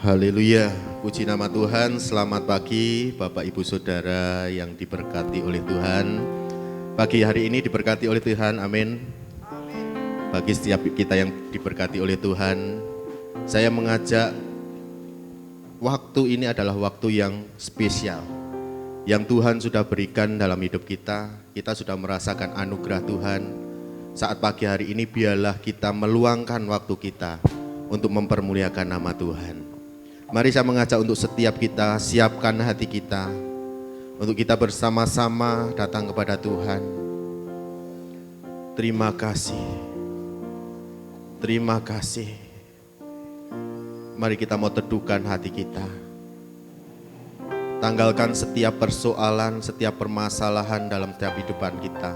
Haleluya, puji nama Tuhan. Selamat pagi Bapak Ibu Saudara yang diberkati oleh Tuhan. Pagi hari ini diberkati oleh Tuhan, amin. Bagi setiap kita yang diberkati oleh Tuhan, saya mengajak waktu ini adalah waktu yang spesial yang Tuhan sudah berikan dalam hidup kita. Kita sudah merasakan anugerah Tuhan. Saat pagi hari ini biarlah kita meluangkan waktu kita untuk mempermuliakan nama Tuhan. Mari saya mengajak untuk setiap kita, siapkan hati kita untuk kita bersama-sama datang kepada Tuhan. Terima kasih. Terima kasih. Mari kita mau teduhkan hati kita. Tanggalkan setiap persoalan, setiap permasalahan dalam setiap kehidupan kita.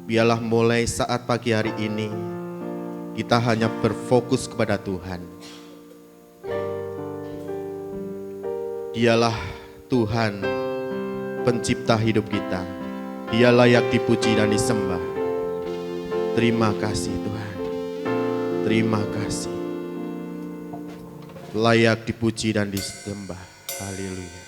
Biarlah mulai saat pagi hari ini kita hanya berfokus kepada Tuhan. Dialah Tuhan pencipta hidup kita. Dia layak dipuji dan disembah. Terima kasih Tuhan. Terima kasih. Layak dipuji dan disembah. Haleluya.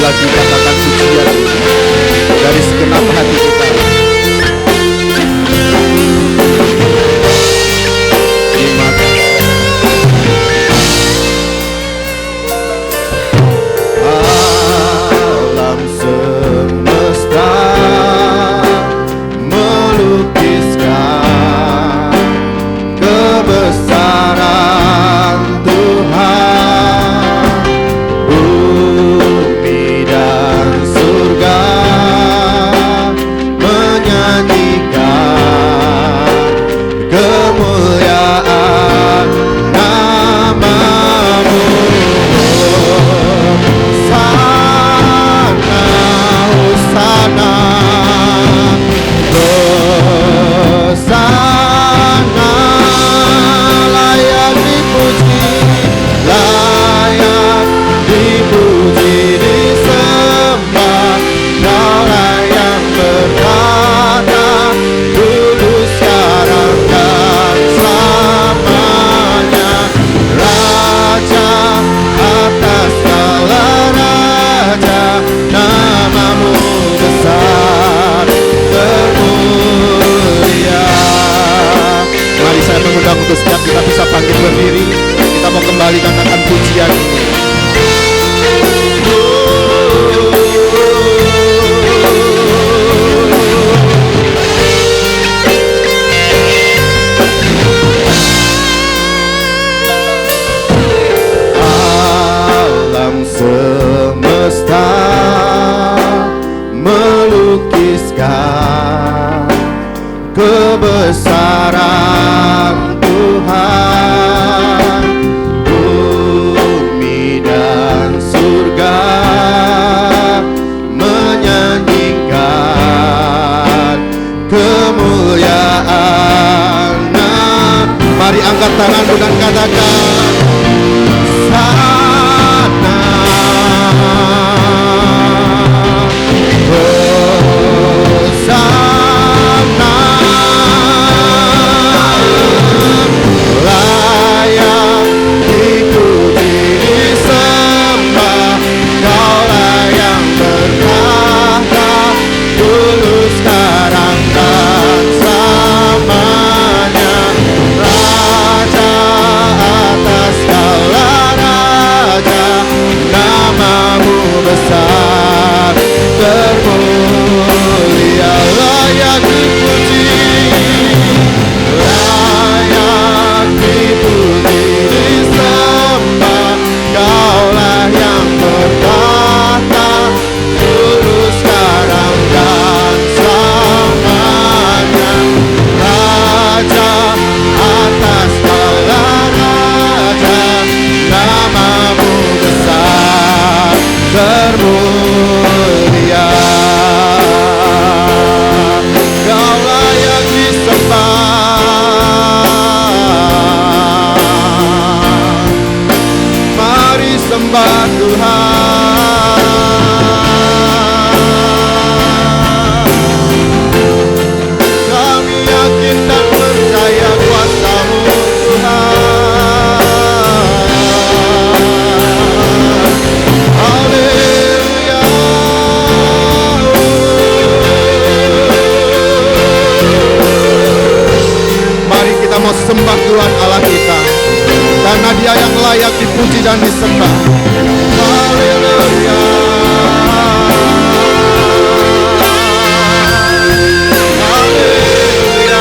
Lagi katakan pujian dari segenap hati kita. Terima kasih. Alam semesta melukiskan kebesaran Tuhan. Untuk setiap kita bisa bangkit berdiri, kita mau kembali katakan pujian ini. Alam semesta melukiskan kebesaran Tuhan, bumi dan surga menyanyikan kemuliaan angkat tanganmu dan katakan, Sana. Hosana, layak dipuji disembah, Kaulah yang bertahta dulu sekarang dan selamanya. Raja atas segala raja, namamu besar termulia, layak dipuji, layak dipuji disembah, Kaulah yang bertahta dulu sekarang dan selamanya. Raja atas segala raja, namamu besar termulia, Kau layak disembah. Mari sembah Tuhan. Kami yakin dan percaya kuasa-Mu Tuhan. Haleluya. Mari kita mau sembah Tuhan Allah kita, karena Dia yang layak dipuji dan disembah. Haleluya. Haleluya.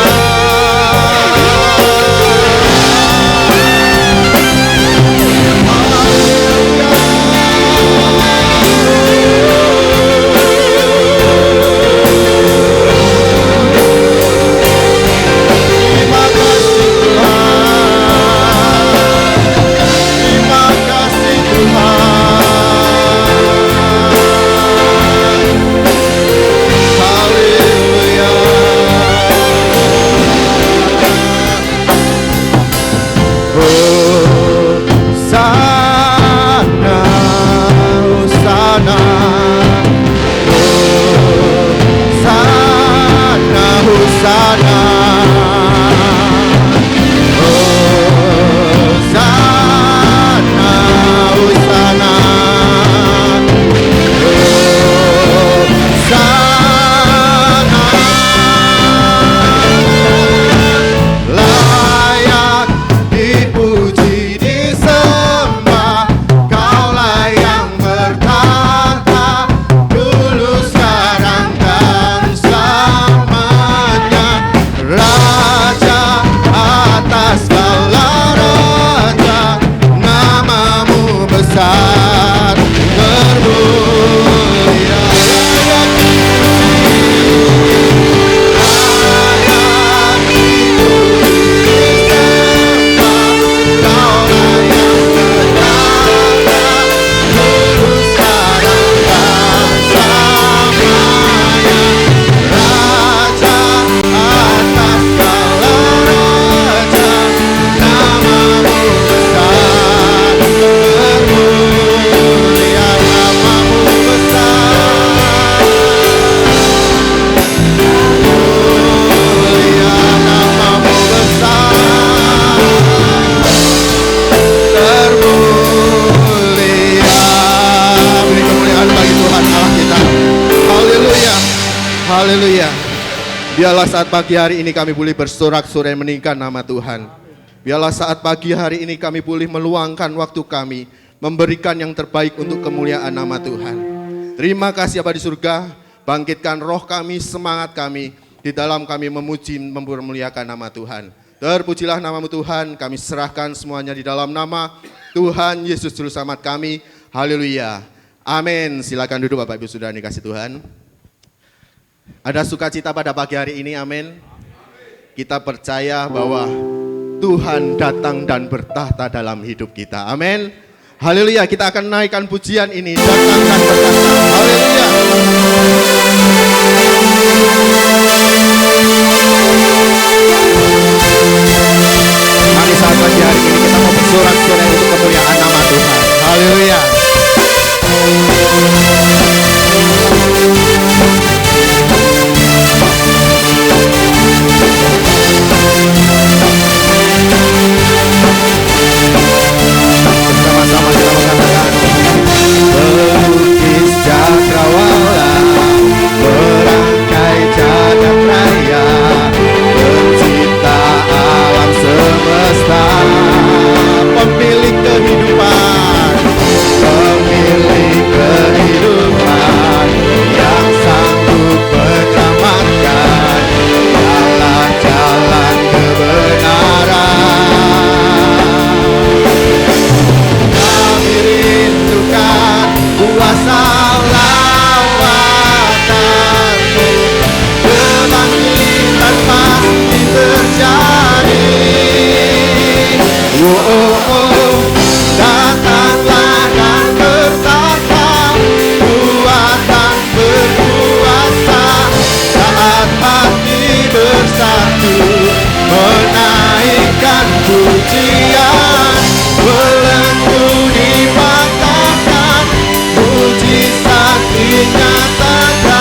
Terima kasih Haleluya. Biarlah saat pagi hari ini kami boleh bersorak-sorai meninggikan nama Tuhan. Biarlah saat pagi hari ini kami boleh meluangkan waktu kami, memberikan yang terbaik untuk kemuliaan nama Tuhan. Terima kasih Bapa di surga, bangkitkan roh kami, semangat kami, di dalam kami memuji, memuliakan nama Tuhan. Terpujilah namamu Tuhan, kami serahkan semuanya di dalam nama Tuhan Yesus Juru Selamat kami. Haleluya. Amin. Silakan duduk Bapak Ibu Saudara dikasih Tuhan. Ada sukacita pada pagi hari ini, amin. Kita percaya bahwa Tuhan datang dan bertahta dalam hidup kita, amin. Haleluya, kita akan naikkan pujian ini, datang dan bertahta, haleluya. Mari saat pujian, belenggu dipatahkan, mujizat dinyatakan.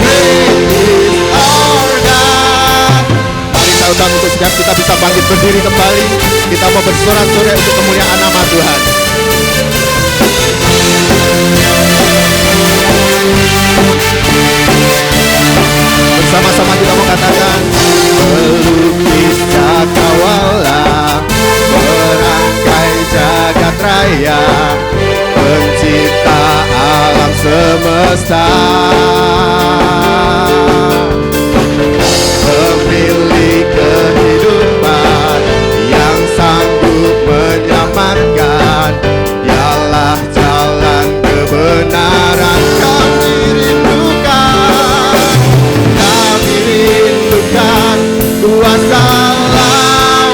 Great is our God. Mari saya undang untuk setiap kita bisa bangkit berdiri kembali. Kita mau bersorak-sorai untuk kemuliaan nama Tuhan. Bersama-sama kita mau katakan, pelukis cakrawala, merangkai jagat raya, pencipta alam semesta, pemilik kehidupan yang sanggup menyelamatkan, dialah jalan kebenaran. Kuasa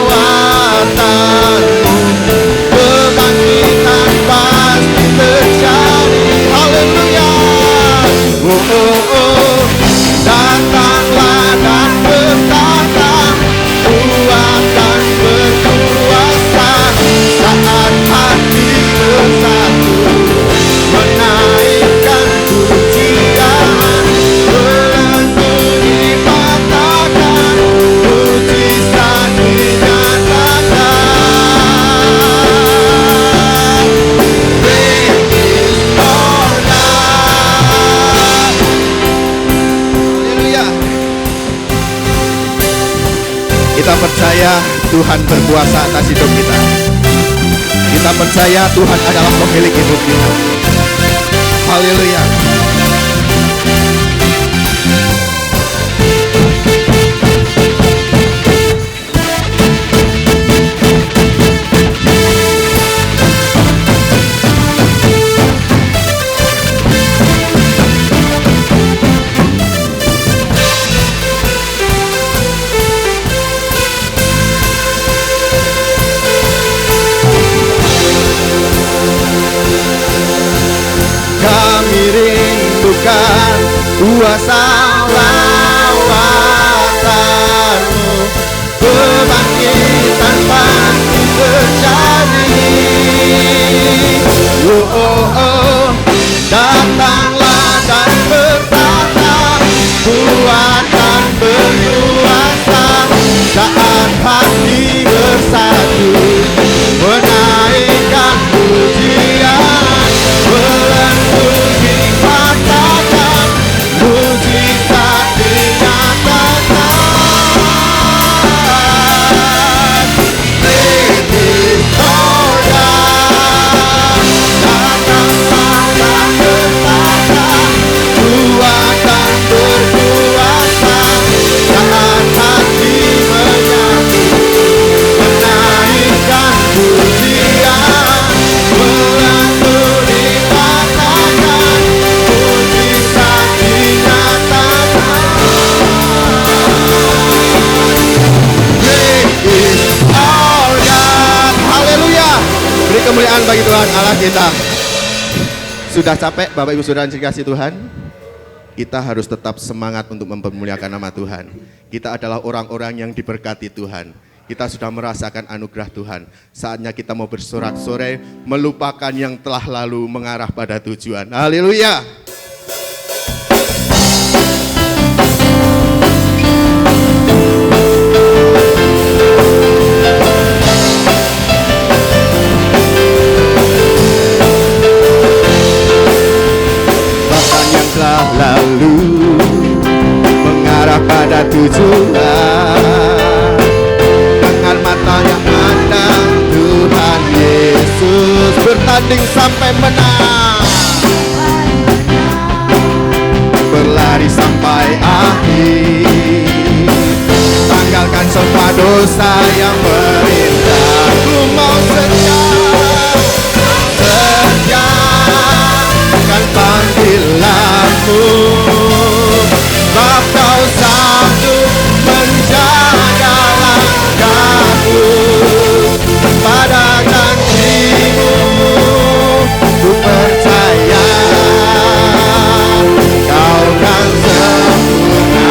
lawatan-Mu, kebangkitan pasti terjadi. Haleluya. Oh, oh, oh. Datanglah dan bertata, Ku akan berkuasa saat hati bersatu, menaikkan pujian, belenggu dipatahkan, mujizat dinyatakan. Great is our God. Haleluya. Kita percaya Tuhan berkuasa atas hidup kita. Kita percaya Tuhan adalah pemilik hidup kita. Haleluya. Kami rindukan kuasa lawatan-Mu, kebangkitan pasti terjadi. Oh, oh, oh. Datanglah dan bertata, Ku akan berkuasa saat hati bersatu, menaikkan pujian, belenggu dipatahkan, mujizat dinyatakan. Great is our God. Datanglah dan bertata, Ku akan berkuasa saat hati menyatu, menaikkan pujian, belenggu dipatahkan, mujizat dinyatakan. Great is our God. Haleluya. Beri kemuliaan bagi Tuhan Allah kita. Sudah capek Bapak Ibu Saudara yang dikasihi Tuhan? Kita harus tetap semangat untuk mempermuliakan nama Tuhan. Kita adalah orang-orang yang diberkati Tuhan. Kita sudah merasakan anugerah Tuhan. Saatnya kita mau bersorak-sorai, melupakan yang telah lalu, mengarah pada tujuan. Haleluya. Bahkan yang telah lalu, mengarah pada tujuan, dengan mata yang mandang Tuhan Yesus bertanding sampai menang, berlari sampai akhir, tanggalkan semua dosa yang berindah. Ku mau setia kan panggilanmu, sebab Kau sanggup menjaga langkahku. Pada janji-Mu ku percaya, Kau kan sempurnakan.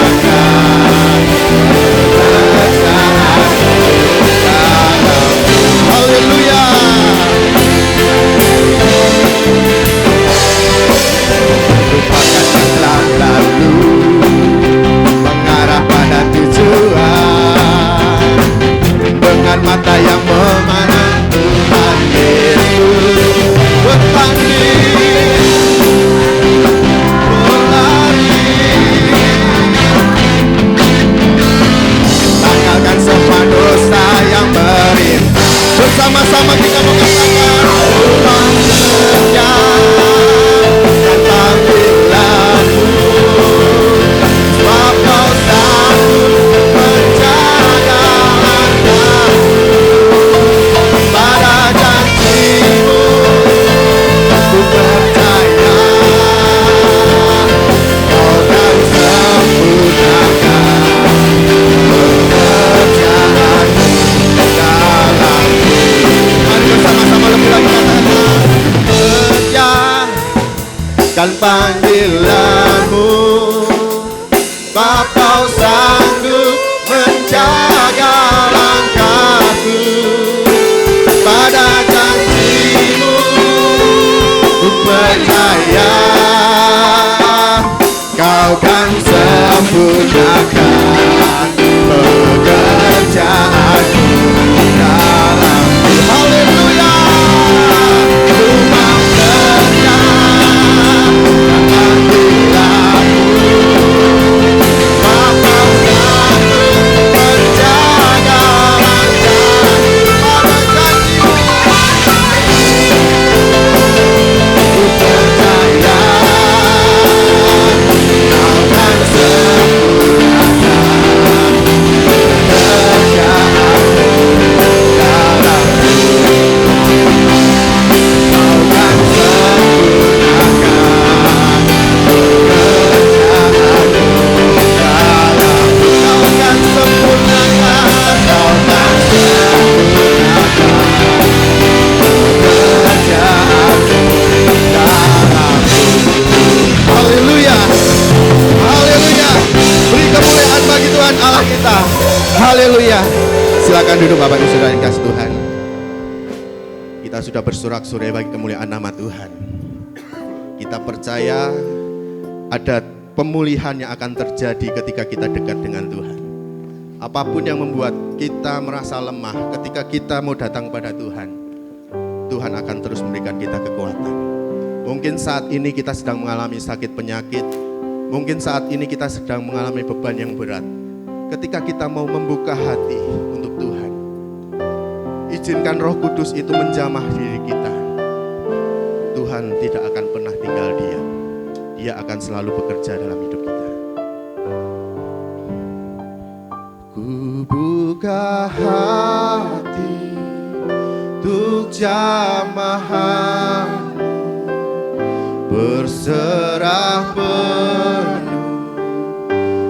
kan panggilanmu. Bapa sanggup menjaga langkahku, pada janjimu ku percaya, kau kan sempurnakan pekerjaanmu dalam. Haleluya, ku mau setia panggilanmu. Bapa sanggup menjaga langkahku, pada janjimu ku percaya, kau kan sempurnakan pekerjaanmu dalamku. Kau kan sempurnakan pekerjaanmu dalamku. Kau kan sempurnakan, kau kan sempurnakan pekerjaanmu dalamku. Haleluya, haleluya. Beri kemuliaan bagi Tuhan Allah kita. Haleluya. Silakan duduk Bapak Ibu Saudara yang kasih Tuhan. Kita sudah bersorak-sorai bagi kemuliaan nama Tuhan. Kita percaya ada pemulihan yang akan terjadi ketika kita dekat dengan Tuhan. Apapun yang membuat kita merasa lemah, ketika kita mau datang pada Tuhan, Tuhan akan terus memberikan kita kekuatan. Mungkin saat ini kita sedang mengalami sakit penyakit, mungkin saat ini kita sedang mengalami beban yang berat. Ketika kita mau membuka hati untuk Tuhan, izinkan Roh Kudus itu menjamah diri kita. Tuhan tidak akan pernah tinggal diam. Dia akan selalu bekerja dalam hidup kita. Ku buka hati untuk jamahan, berserah penuh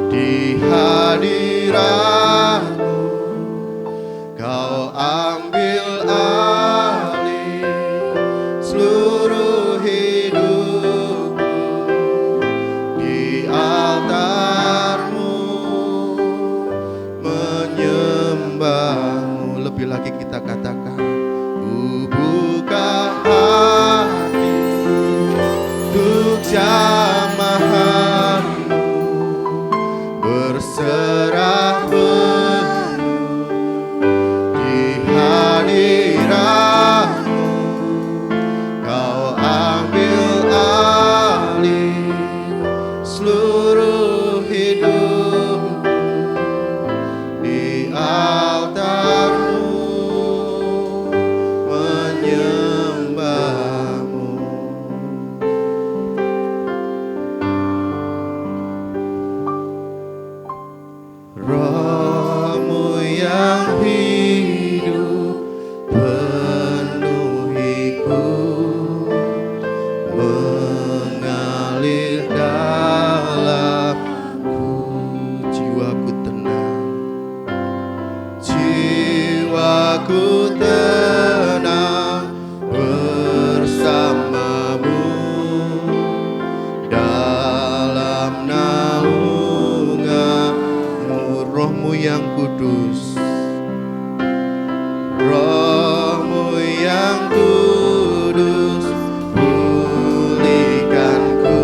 di hadiratmu. Kau ambil alih seluruh hidupku di altarmu, menyembahmu. Lebih lagi kita katakan, ku buka hati untuk jamahanmu, berserah penuh di hadiratmu. Kau ambil alih seluruh hidup di altarmu, menyembahmu. Rohmu yang hidup penuhiku, mengalir dalamku. Jiwaku tenang, jiwaku tenang bersamamu dalam naunganmu. Rohmu yang kudus, Rohmu yang kudus, pulihkanku.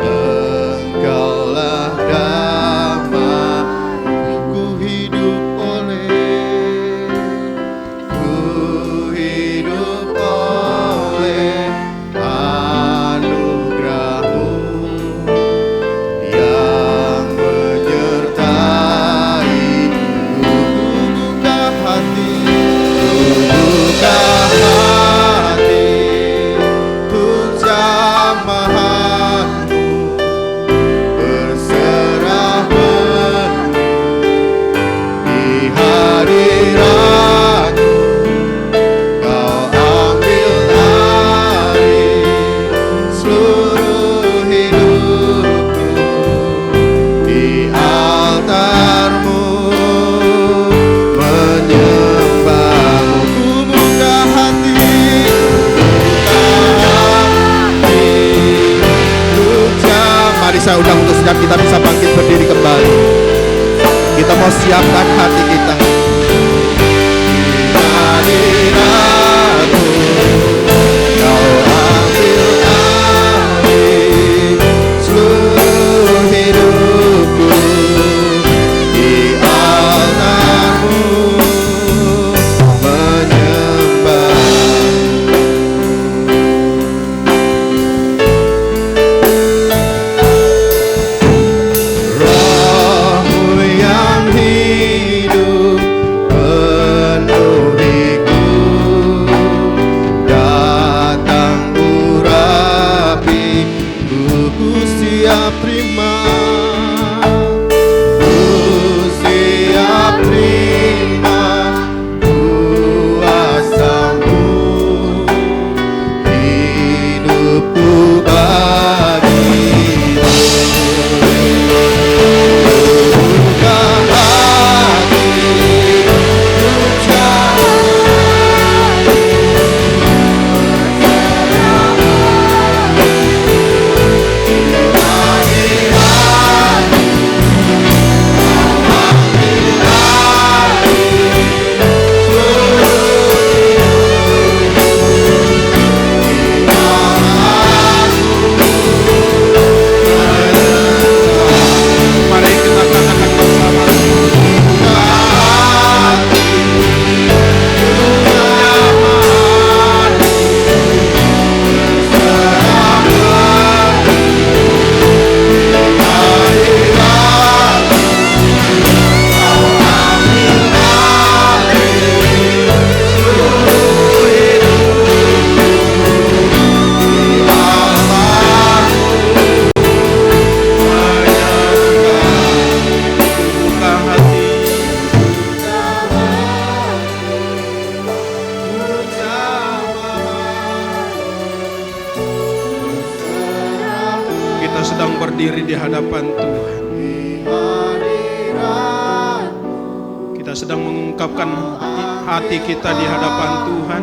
Engkaulah damaiku, ku hidup oleh anugerahmu yang menyertai. Ku buka hati Kau siapkan hati kita. Hadiratmu, Kau ambil alih seluruh hidupku. Di altarmu menyembah. Roh-Mu yang hidup penuhiku, datang urapi, ku siap terima, ku siap terima kuasa-Mu, hidupku bagimu. Buka hati, mari kita katakan bersama. Buka hati, kita sedang berdiri di hadapan Tuhan. Kita sedang mengungkapkan hati kita di hadapan Tuhan,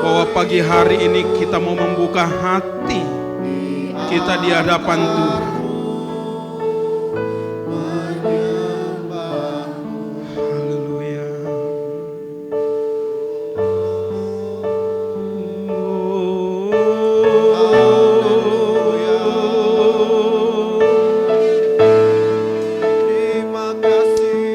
bahwa pagi hari ini kita mau membuka hati kita di hadapan Tuhan. Haleluya. Terima kasih.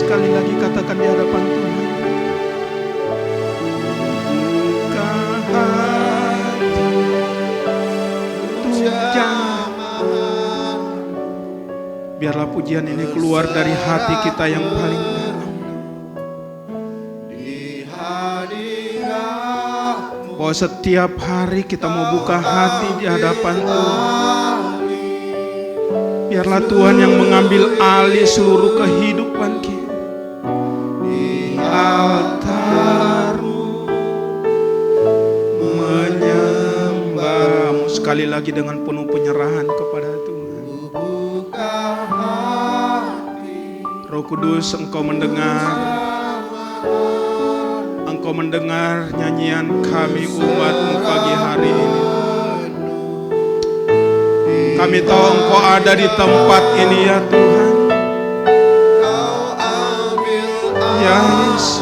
sekali lagi katakan di hadapan Tuhan. Buka hati Tuhan. Biarlah pujian ini keluar dari hati kita yang paling dalam. Bahwa setiap hari kita mau buka hati di hadapan Tuhan. Biarlah Tuhan yang mengambil alih seluruh kehidupan kita. Di altar-Mu menyembah-Mu. Sekali lagi dengan penuh penyerahan kepada Tuhan. Roh Kudus, Engkau mendengar nyanyian kami umat-Mu pagi hari ini. Kami tahu Engkau ada di tempat ini ya Tuhan. Ya Yesus.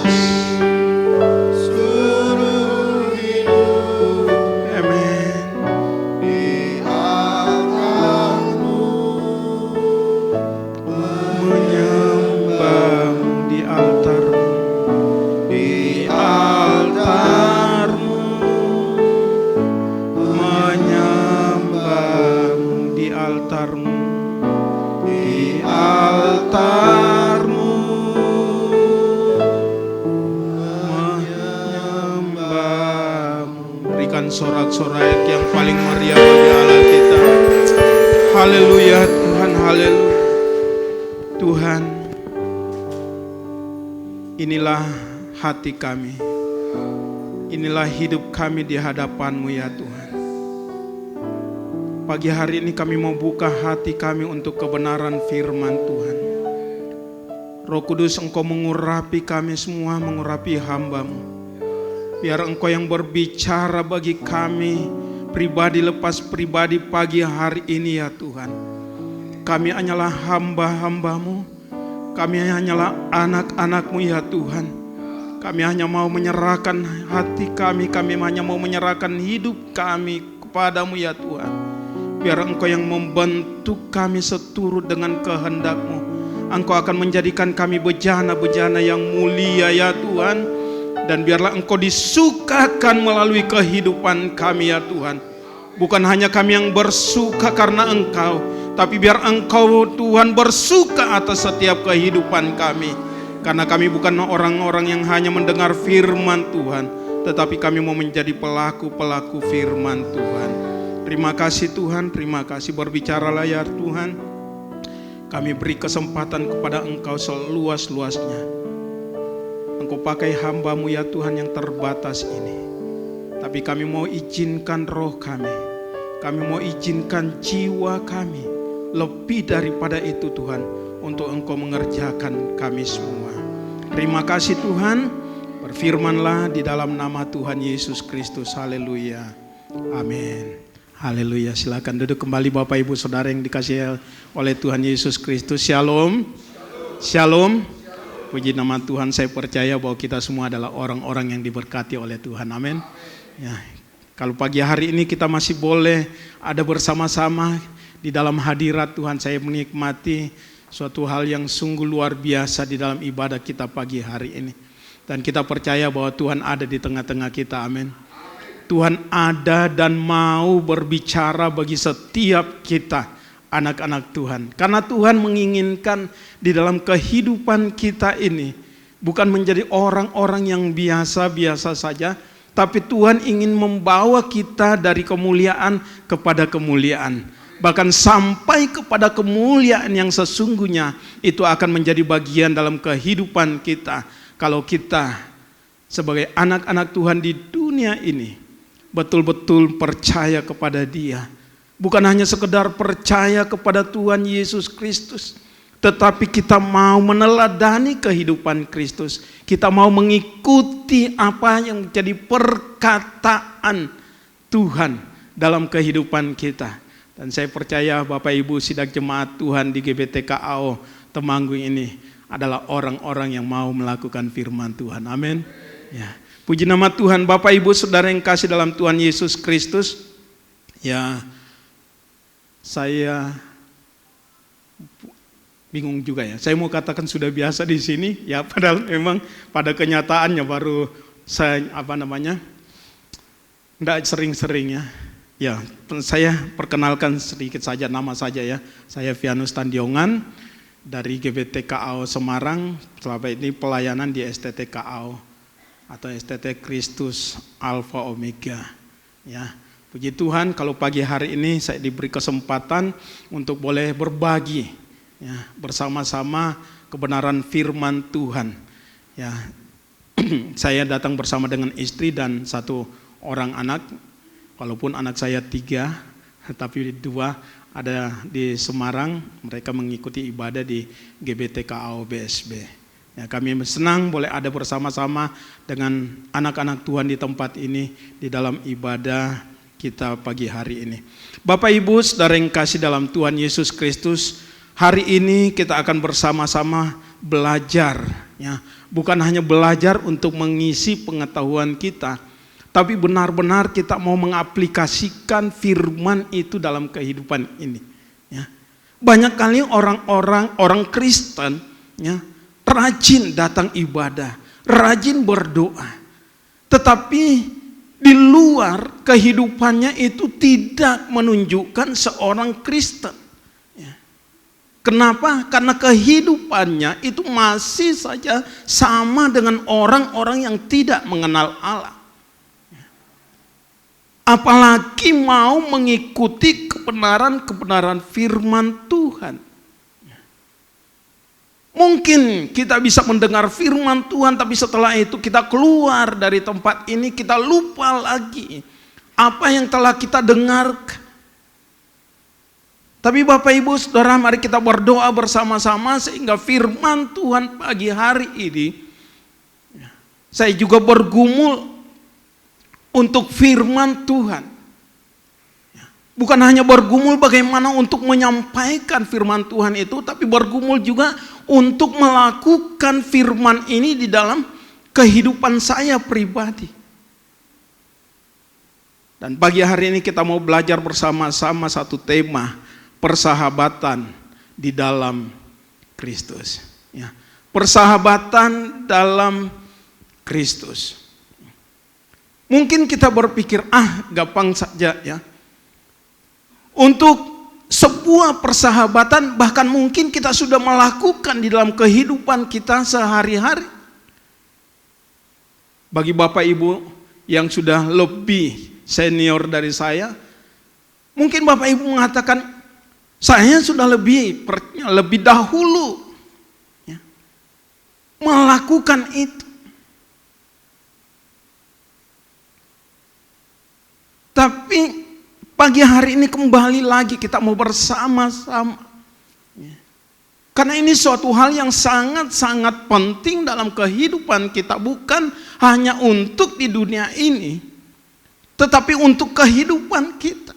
Amin. Menyembah-Mu di altar-Mu. Di altar-Mu. Menyembah-Mu di altar-Mu. Di altar-Mu. Menyembah-Mu. Berikan sorak-sorai yang paling meriah bagi Allah kita. Haleluya Tuhan, haleluya. Tuhan, inilah hati kami. Inilah hidup kami di hadapan-Mu ya Tuhan. Pagi hari ini kami mau buka hati kami untuk kebenaran firman Tuhan. Roh Kudus, Engkau mengurapi kami semua, mengurapi hamba-Mu. Biar Engkau yang berbicara bagi kami, pribadi lepas pribadi pagi hari ini ya Tuhan. Kami hanyalah hamba-hamba-Mu. Kami hanyalah anak-anak-Mu ya Tuhan. Kami hanya mau menyerahkan hati kami hanya mau menyerahkan hidup kami kepada-Mu ya Tuhan. Biar Engkau yang membentuk kami seturut dengan kehendak-Mu. Engkau akan menjadikan kami bejana-bejana yang mulia ya Tuhan. Dan biarlah Engkau disukakan melalui kehidupan kami ya Tuhan. Bukan hanya kami yang bersuka karena Engkau, tapi biar Engkau Tuhan bersuka atas setiap kehidupan kami. Karena kami bukan orang-orang yang hanya mendengar firman Tuhan, tetapi kami mau menjadi pelaku-pelaku firman Tuhan. Terima kasih Tuhan, terima kasih. Berbicaralah ya Tuhan. Kami beri kesempatan kepada Engkau seluas-luasnya. Engkau pakai hamba-Mu ya Tuhan yang terbatas ini. Tapi kami mau izinkan roh kami. Kami mau izinkan jiwa kami. Lebih daripada itu Tuhan, untuk Engkau mengerjakan kami semua. Terima kasih Tuhan. Berfirmanlah di dalam nama Tuhan Yesus Kristus. Haleluya. Amin. Haleluya. Silakan duduk kembali Bapak Ibu Saudara yang dikasihi oleh Tuhan Yesus Kristus. Shalom. Shalom. Puji nama Tuhan. Saya percaya bahwa kita semua adalah orang-orang yang diberkati oleh Tuhan. Amin. Ya, kalau pagi hari ini kita masih boleh ada bersama-sama di dalam hadirat Tuhan, saya menikmati suatu hal yang sungguh luar biasa di dalam ibadah kita pagi hari ini. Dan kita percaya bahwa Tuhan ada di tengah-tengah kita, amin. Tuhan ada dan mau berbicara bagi setiap kita, anak-anak Tuhan. Karena Tuhan menginginkan di dalam kehidupan kita ini, bukan menjadi orang-orang yang biasa-biasa saja, tapi Tuhan ingin membawa kita dari kemuliaan kepada kemuliaan. Bahkan sampai kepada kemuliaan yang sesungguhnya itu akan menjadi bagian dalam kehidupan kita. Kalau kita sebagai anak-anak Tuhan di dunia ini betul-betul percaya kepada Dia. Bukan hanya sekedar percaya kepada Tuhan Yesus Kristus, tetapi kita mau meneladani kehidupan Kristus. Kita mau mengikuti apa yang menjadi perkataan Tuhan dalam kehidupan kita. Dan saya percaya Bapak Ibu sidang jemaat Tuhan di GBTKAO Temanggung ini adalah orang-orang yang mau melakukan firman Tuhan. Amin. Ya. Puji nama Tuhan. Bapak Ibu Saudara yang kasih dalam Tuhan Yesus Kristus. Ya, saya bingung juga ya. Saya mau katakan sudah biasa di sini, ya padahal memang pada kenyataannya baru saya enggak sering-sering ya. Ya, saya perkenalkan sedikit saja nama saja ya. Saya Vianus Tandiongan dari GBTKAO Semarang. Selama ini pelayanan di STTKAO atau STT Kristus Alpha Omega. Ya, puji Tuhan kalau pagi hari ini saya diberi kesempatan untuk boleh berbagi ya, bersama-sama kebenaran firman Tuhan. Ya, saya datang bersama dengan istri dan 1 orang anak. Walaupun anak saya 3, tapi 2 ada di Semarang. Mereka mengikuti ibadah di GBTKAO BSB. Ya, kami senang boleh ada bersama-sama dengan anak-anak Tuhan di tempat ini di dalam ibadah kita pagi hari ini. Bapak Ibu Saudara yang kasih dalam Tuhan Yesus Kristus, hari ini kita akan bersama-sama belajar ya. Bukan hanya belajar untuk mengisi pengetahuan kita, tapi benar-benar kita mau mengaplikasikan firman itu dalam kehidupan ini. Ya. Banyak kali orang Kristen ya, rajin datang ibadah, rajin berdoa. Tetapi di luar kehidupannya itu tidak menunjukkan seorang Kristen. Ya. Kenapa? Karena kehidupannya itu masih saja sama dengan orang-orang yang tidak mengenal Allah. Apalagi mau mengikuti kebenaran firman Tuhan. Mungkin kita bisa mendengar firman Tuhan, tapi setelah itu kita keluar dari tempat ini, kita lupa lagi apa yang telah kita dengarkan. Tapi Bapak Ibu Saudara, mari kita berdoa bersama-sama sehingga firman Tuhan pagi hari ini, saya juga bergumul untuk firman Tuhan. Bukan hanya bergumul bagaimana untuk menyampaikan firman Tuhan itu, tapi bergumul juga untuk melakukan firman ini di dalam kehidupan saya pribadi. Dan pagi hari ini kita mau belajar bersama-sama satu tema, persahabatan di dalam Kristus. Ya. Persahabatan dalam Kristus. Mungkin kita berpikir, gampang saja ya. Untuk sebuah persahabatan bahkan mungkin kita sudah melakukan di dalam kehidupan kita sehari-hari. Bagi Bapak Ibu yang sudah lebih senior dari saya, mungkin Bapak Ibu mengatakan, saya sudah lebih dahulu ya, melakukan itu. Tapi pagi hari ini kembali lagi kita mau bersama-sama. Karena ini suatu hal yang sangat-sangat penting dalam kehidupan kita. Bukan hanya untuk di dunia ini, tetapi untuk kehidupan kita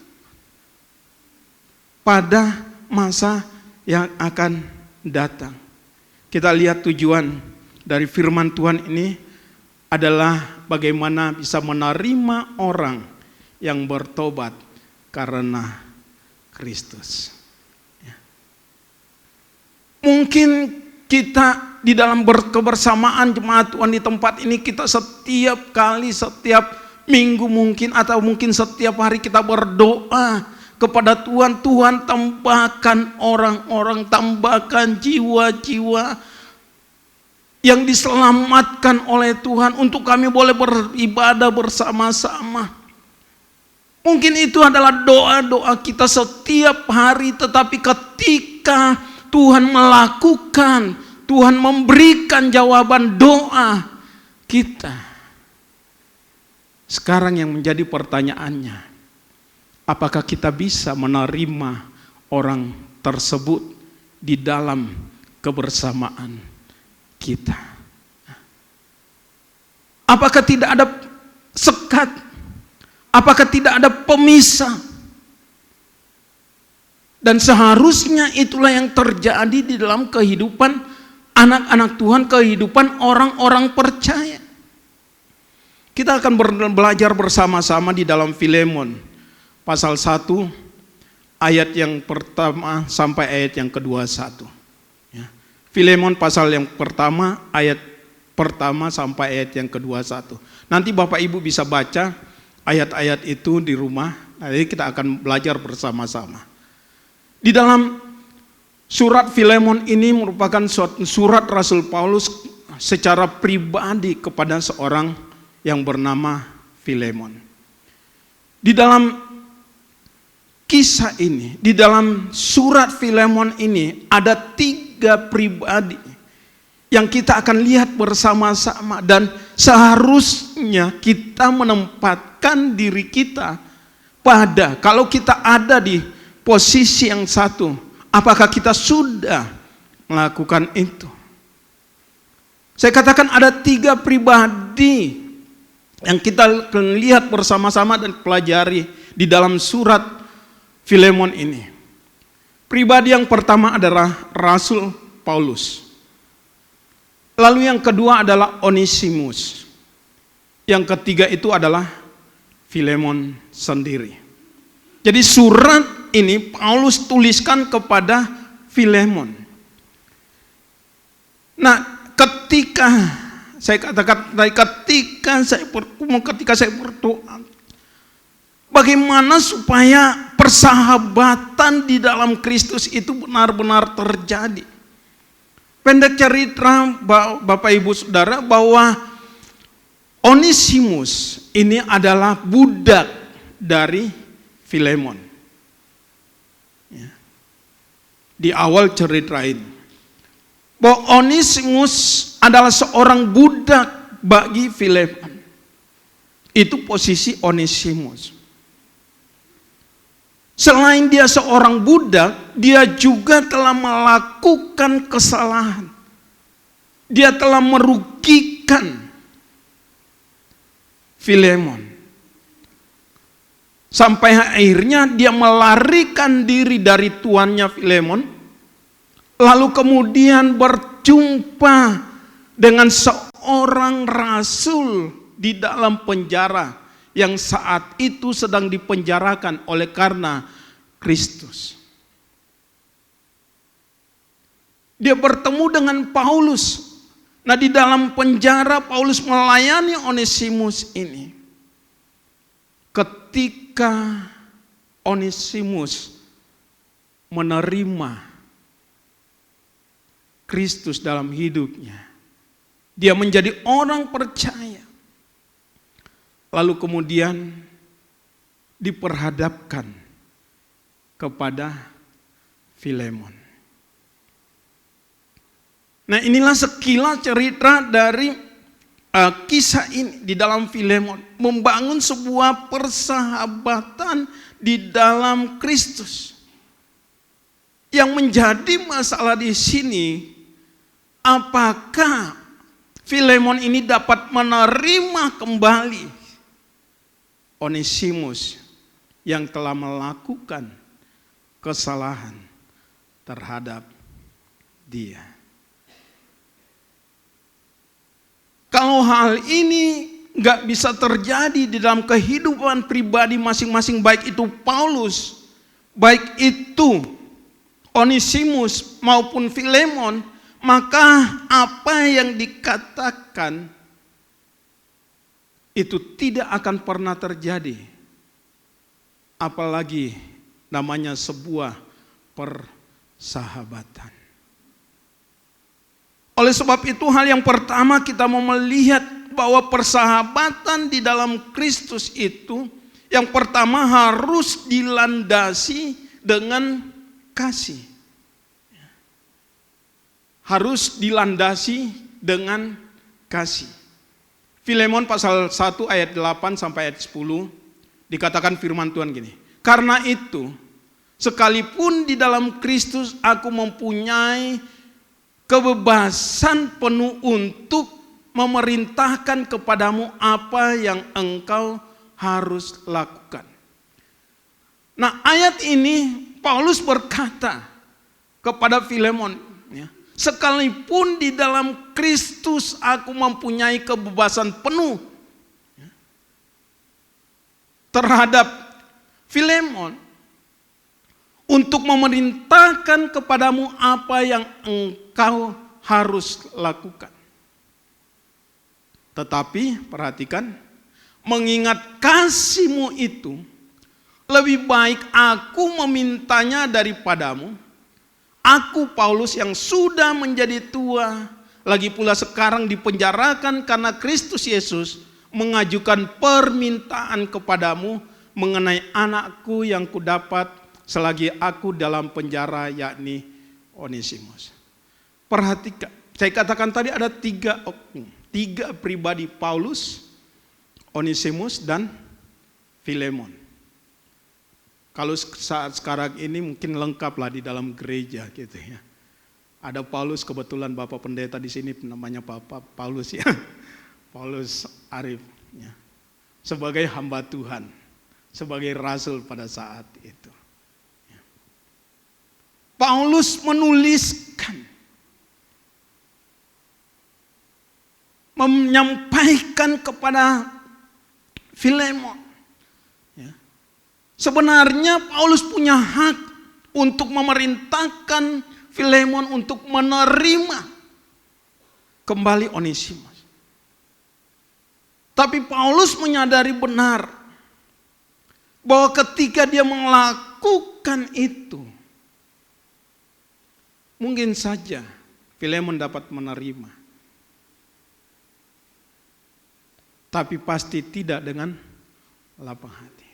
pada masa yang akan datang. Kita lihat tujuan dari firman Tuhan ini adalah bagaimana bisa menerima orang yang bertobat karena Kristus. Ya. Mungkin kita di dalam kebersamaan jemaat Tuhan di tempat ini, kita setiap kali, setiap minggu mungkin, atau mungkin setiap hari kita berdoa kepada Tuhan, Tuhan tambahkan orang-orang, tambahkan jiwa-jiwa yang diselamatkan oleh Tuhan untuk kami boleh beribadah bersama-sama. Mungkin itu adalah doa-doa kita setiap hari, tetapi ketika Tuhan melakukan, Tuhan memberikan jawaban doa kita. Sekarang yang menjadi pertanyaannya, apakah kita bisa menerima orang tersebut di dalam kebersamaan kita? Apakah tidak ada sekat? Apakah tidak ada pemisah? Dan seharusnya itulah yang terjadi di dalam kehidupan anak-anak Tuhan, kehidupan orang-orang percaya. Kita akan belajar bersama-sama di dalam Filemon pasal 1 ayat yang pertama sampai ayat yang ke-21. Filemon pasal yang pertama, ayat pertama sampai ayat yang ke-21. Nanti Bapak Ibu bisa baca ayat-ayat itu di rumah. Nanti kita akan belajar bersama-sama. Di dalam surat Filemon ini merupakan surat Rasul Paulus secara pribadi kepada seorang yang bernama Filemon. Di dalam kisah ini, di dalam surat Filemon ini ada 3 pribadi yang kita akan lihat bersama-sama, dan seharusnya kita menempatkan diri kita pada, kalau kita ada di posisi yang satu, apakah kita sudah melakukan itu? Saya katakan ada 3 pribadi yang kita akan lihat bersama-sama dan pelajari di dalam surat Filemon ini. Pribadi yang pertama adalah Rasul Paulus. Lalu yang kedua adalah Onesimus. Yang ketiga itu adalah Filemon sendiri. Jadi surat ini Paulus tuliskan kepada Filemon. Nah, ketika saya katakan ketika saya berdoa, bagaimana supaya persahabatan di dalam Kristus itu benar-benar terjadi. Pendek cerita Bapak Ibu Saudara, bahwa Onesimus ini adalah budak dari Filemon. Di awal cerita ini, bahwa Onesimus adalah seorang budak bagi Filemon. Itu posisi Onesimus. Selain dia seorang budak, dia juga telah melakukan kesalahan. Dia telah merugikan Filemon. Sampai akhirnya dia melarikan diri dari tuannya Filemon, lalu kemudian berjumpa dengan seorang rasul di dalam penjara, yang saat itu sedang dipenjarakan oleh karena Kristus. Dia bertemu dengan Paulus. Nah, di dalam penjara Paulus melayani Onesimus ini. Ketika Onesimus menerima Kristus dalam hidupnya, dia menjadi orang percaya. Lalu kemudian diperhadapkan kepada Filemon. Nah, inilah sekilas cerita dari kisah ini di dalam Filemon, membangun sebuah persahabatan di dalam Kristus. Yang menjadi masalah di sini, apakah Filemon ini dapat menerima kembali Onesimus yang telah melakukan kesalahan terhadap dia. Kalau hal ini nggak bisa terjadi di dalam kehidupan pribadi masing-masing, baik itu Paulus, baik itu Onesimus maupun Filemon, maka apa yang dikatakan itu tidak akan pernah terjadi. Apalagi namanya sebuah persahabatan. Oleh sebab itu, hal yang pertama kita mau melihat bahwa persahabatan di dalam Kristus itu, yang pertama harus dilandasi dengan kasih. Harus dilandasi dengan kasih. Filemon pasal 1 ayat 8 sampai ayat 10 dikatakan firman Tuhan gini. Karena itu, sekalipun di dalam Kristus aku mempunyai kebebasan penuh untuk memerintahkan kepadamu apa yang engkau harus lakukan. Nah, ayat ini Paulus berkata kepada Filemon, ya, sekalipun di dalam Kristus aku mempunyai kebebasan penuh terhadap Filemon untuk memerintahkan kepadamu apa yang engkau harus lakukan. Tetapi perhatikan, mengingat kasihmu itu, lebih baik aku memintanya daripadamu. Aku Paulus yang sudah menjadi tua, lagi pula sekarang dipenjarakan karena Kristus Yesus, mengajukan permintaan kepadamu mengenai anakku yang kudapat selagi aku dalam penjara, yakni Onesimus. Perhatikan, saya katakan tadi ada tiga pribadi, Paulus, Onesimus, dan Filemon. Kalau saat sekarang ini mungkin lengkaplah di dalam gereja gitu ya. Ada Paulus, kebetulan Bapak Pendeta di sini namanya Bapak Paulus ya. Paulus Arif ya. Sebagai hamba Tuhan, sebagai rasul pada saat itu. Ya. Paulus menuliskan, menyampaikan kepada Filemon. Sebenarnya Paulus punya hak untuk memerintahkan Filemon untuk menerima kembali Onesimus. Tapi Paulus menyadari benar bahwa ketika dia melakukan itu, mungkin saja Filemon dapat menerima. Tapi pasti tidak dengan lapang hati.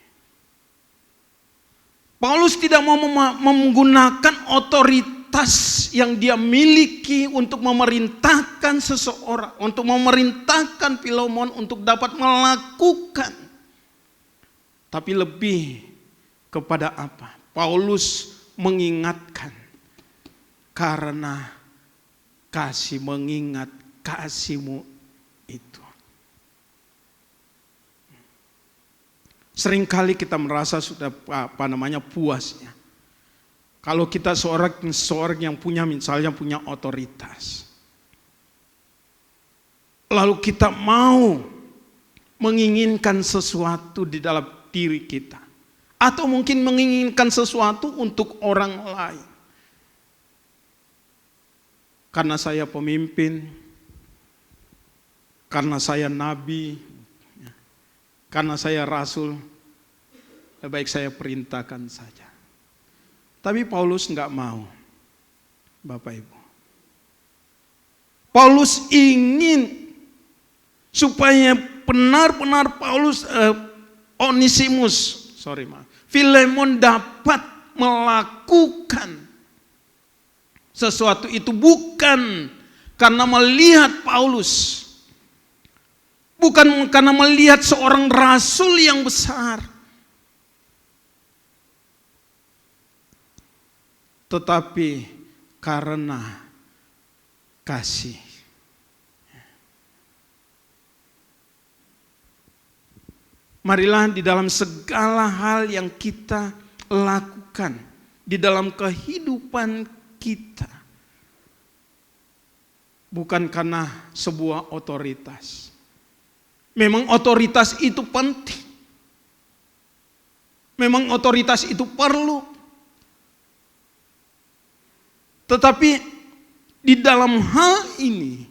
Paulus tidak mau menggunakan otoritas yang dia miliki untuk memerintahkan seseorang, untuk memerintahkan Filemon untuk dapat melakukan. Tapi lebih kepada apa? Paulus mengingatkan, karena kasih, mengingat kasihmu itu. Seringkali kita merasa sudah puas ya. Kalau kita seorang yang punya otoritas. Lalu kita mau menginginkan sesuatu di dalam diri kita. Atau mungkin menginginkan sesuatu untuk orang lain. Karena saya pemimpin, karena saya nabi, karena saya rasul, lebih baik saya perintahkan saja. Tapi Paulus enggak mau, Bapak Ibu. Paulus ingin supaya benar-benar Filemon dapat melakukan sesuatu itu bukan karena melihat Paulus, bukan karena melihat seorang rasul yang besar, tetapi karena kasih. Marilah di dalam segala hal yang kita lakukan, di dalam kehidupan kita, bukan karena sebuah otoritas. Memang otoritas itu penting. Memang otoritas itu perlu. Tetapi di dalam hal ini,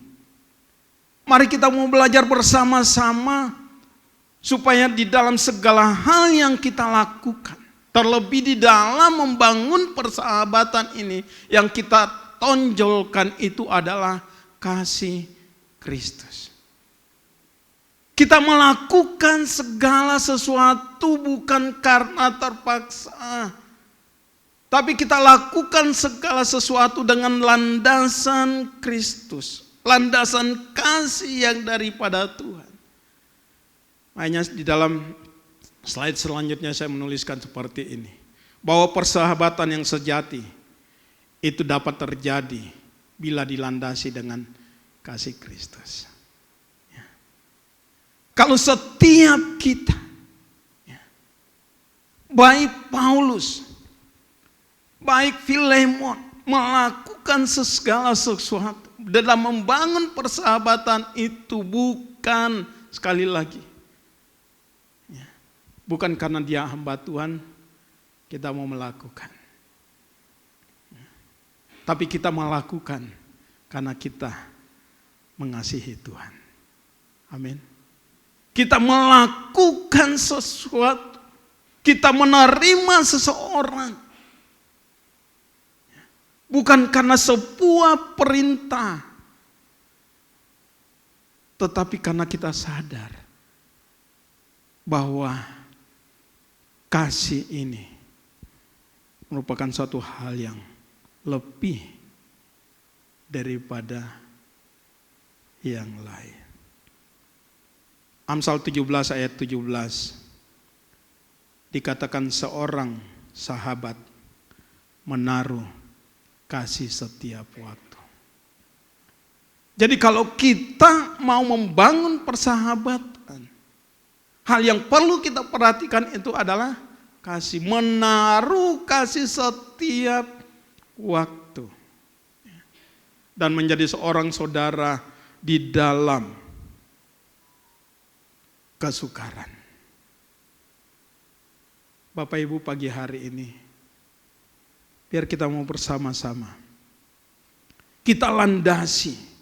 mari kita mau belajar bersama-sama supaya di dalam segala hal yang kita lakukan, terlebih di dalam membangun persahabatan ini, yang kita tonjolkan itu adalah kasih Kristus. Kita melakukan segala sesuatu bukan karena terpaksa, tapi kita lakukan segala sesuatu dengan landasan Kristus, landasan kasih yang daripada Tuhan. Makanya di dalam slide selanjutnya saya menuliskan seperti ini, bahwa persahabatan yang sejati itu dapat terjadi bila dilandasi dengan kasih Kristus. Kalau setiap kita, baik Paulus, baik Filemon, melakukan segala sesuatu dalam membangun persahabatan itu bukan, sekali lagi, bukan karena dia hamba Tuhan kita mau melakukan. Tapi kita melakukan karena kita mengasihi Tuhan. Amin. Kita melakukan sesuatu. Kita menerima seseorang. Bukan karena sebuah perintah. Tetapi karena kita sadar bahwa kasih ini merupakan suatu hal yang lebih daripada yang lain. Amsal 17 ayat 17 dikatakan seorang sahabat menaruh kasih setiap waktu. Jadi kalau kita mau membangun persahabatan, hal yang perlu kita perhatikan itu adalah kasih, menaruh kasih setiap waktu. Dan menjadi seorang saudara di dalam kesukaran. Bapak Ibu, pagi hari ini, biar kita mau bersama-sama, kita landasi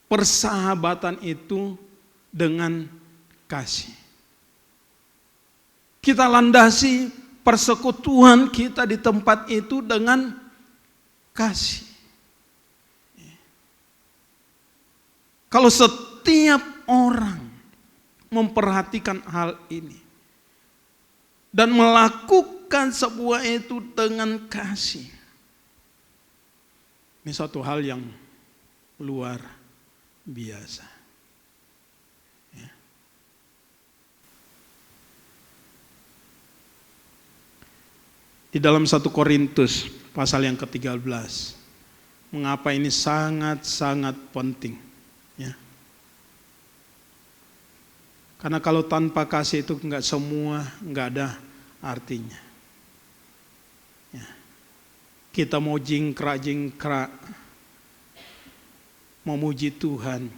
persahabatan itu dengan kasih. Kita landasi persekutuan kita di tempat itu dengan kasih. Kalau setiap orang memperhatikan hal ini dan melakukan sebuah itu dengan kasih, ini suatu hal yang luar biasa. Di dalam 1 Korintus pasal yang ke-13, mengapa ini sangat-sangat penting. Ya. Karena kalau tanpa kasih itu enggak ada artinya. Ya. Kita mau jingkrak, memuji Tuhan.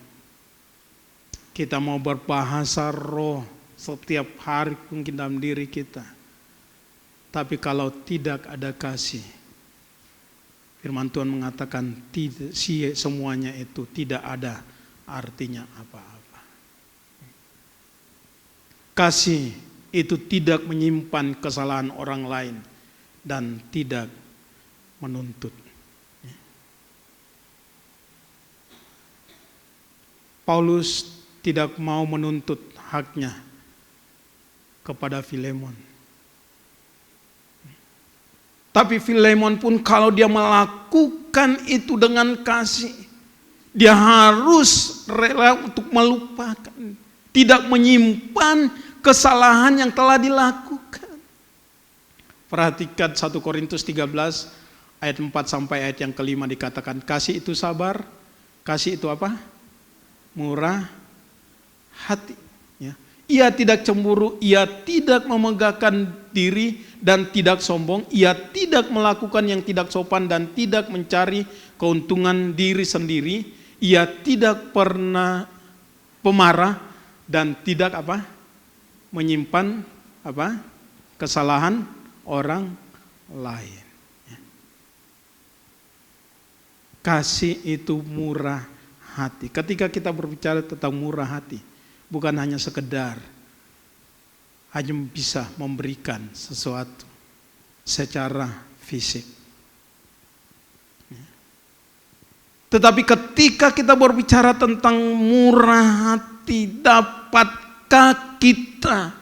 Kita mau berbahasa roh setiap hari mungkin dalam diri kita. Tapi kalau tidak ada kasih, firman Tuhan mengatakan semuanya itu tidak ada artinya apa-apa. Kasih itu tidak menyimpan kesalahan orang lain dan tidak menuntut. Paulus tidak mau menuntut haknya kepada Filemon. Tapi Filemon pun kalau dia melakukan itu dengan kasih, dia harus rela untuk melupakan, tidak menyimpan kesalahan yang telah dilakukan. Perhatikan 1 Korintus 13 ayat 4 sampai ayat yang kelima dikatakan kasih itu sabar, kasih itu apa? Murah hati. Ia tidak cemburu, ia tidak memegahkan diri dan tidak sombong, ia tidak melakukan yang tidak sopan dan tidak mencari keuntungan diri sendiri, ia tidak pernah pemarah dan tidak menyimpan kesalahan orang lain. Kasih itu murah hati. Ketika kita berbicara tentang murah hati, bukan hanya sekedar hanya bisa memberikan sesuatu secara fisik. Tetapi ketika kita berbicara tentang murah hati, dapatkah kita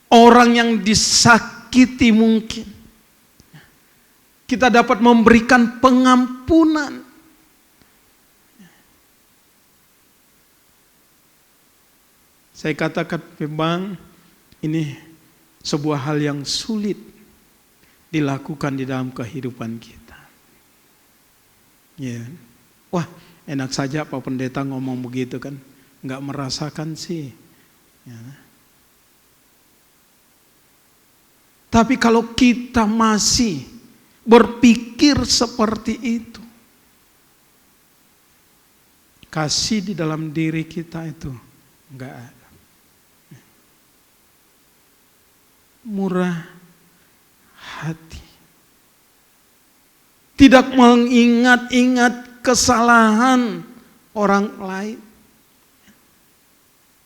orang yang disakiti mungkin kita dapat memberikan pengampunan? Saya katakan memang ini sebuah hal yang sulit dilakukan di dalam kehidupan kita. Ya. Wah, enak saja Pak Pendeta ngomong begitu kan, nggak merasakan sih. Ya. Tapi kalau kita masih berpikir seperti itu, kasih di dalam diri kita itu nggak ada. Murah hati. tidak mengingat-ingat kesalahan orang lain,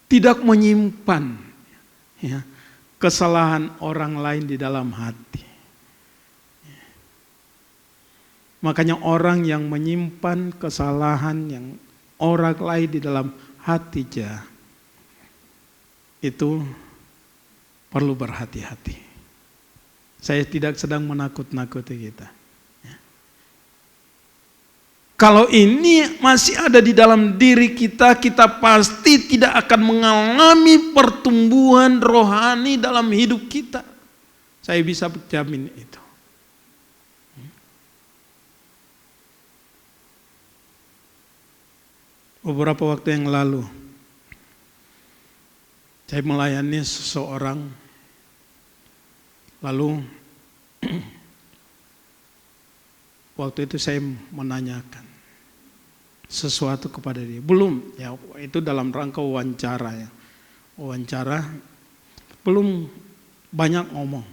tidak menyimpan ya, kesalahan orang lain di dalam hati. Makanya orang yang menyimpan kesalahan yang orang lain di dalam hatinya itu perlu berhati-hati. Saya tidak sedang menakut-nakuti kita. Kalau ini masih ada di dalam diri kita, kita pasti tidak akan mengalami pertumbuhan rohani dalam hidup kita. Saya bisa jamin itu. Beberapa waktu yang lalu, saya melayani seseorang, lalu waktu itu saya menanyakan sesuatu kepada dia. Belum, ya itu dalam rangka wawancara ya. Wawancara, belum banyak ngomong.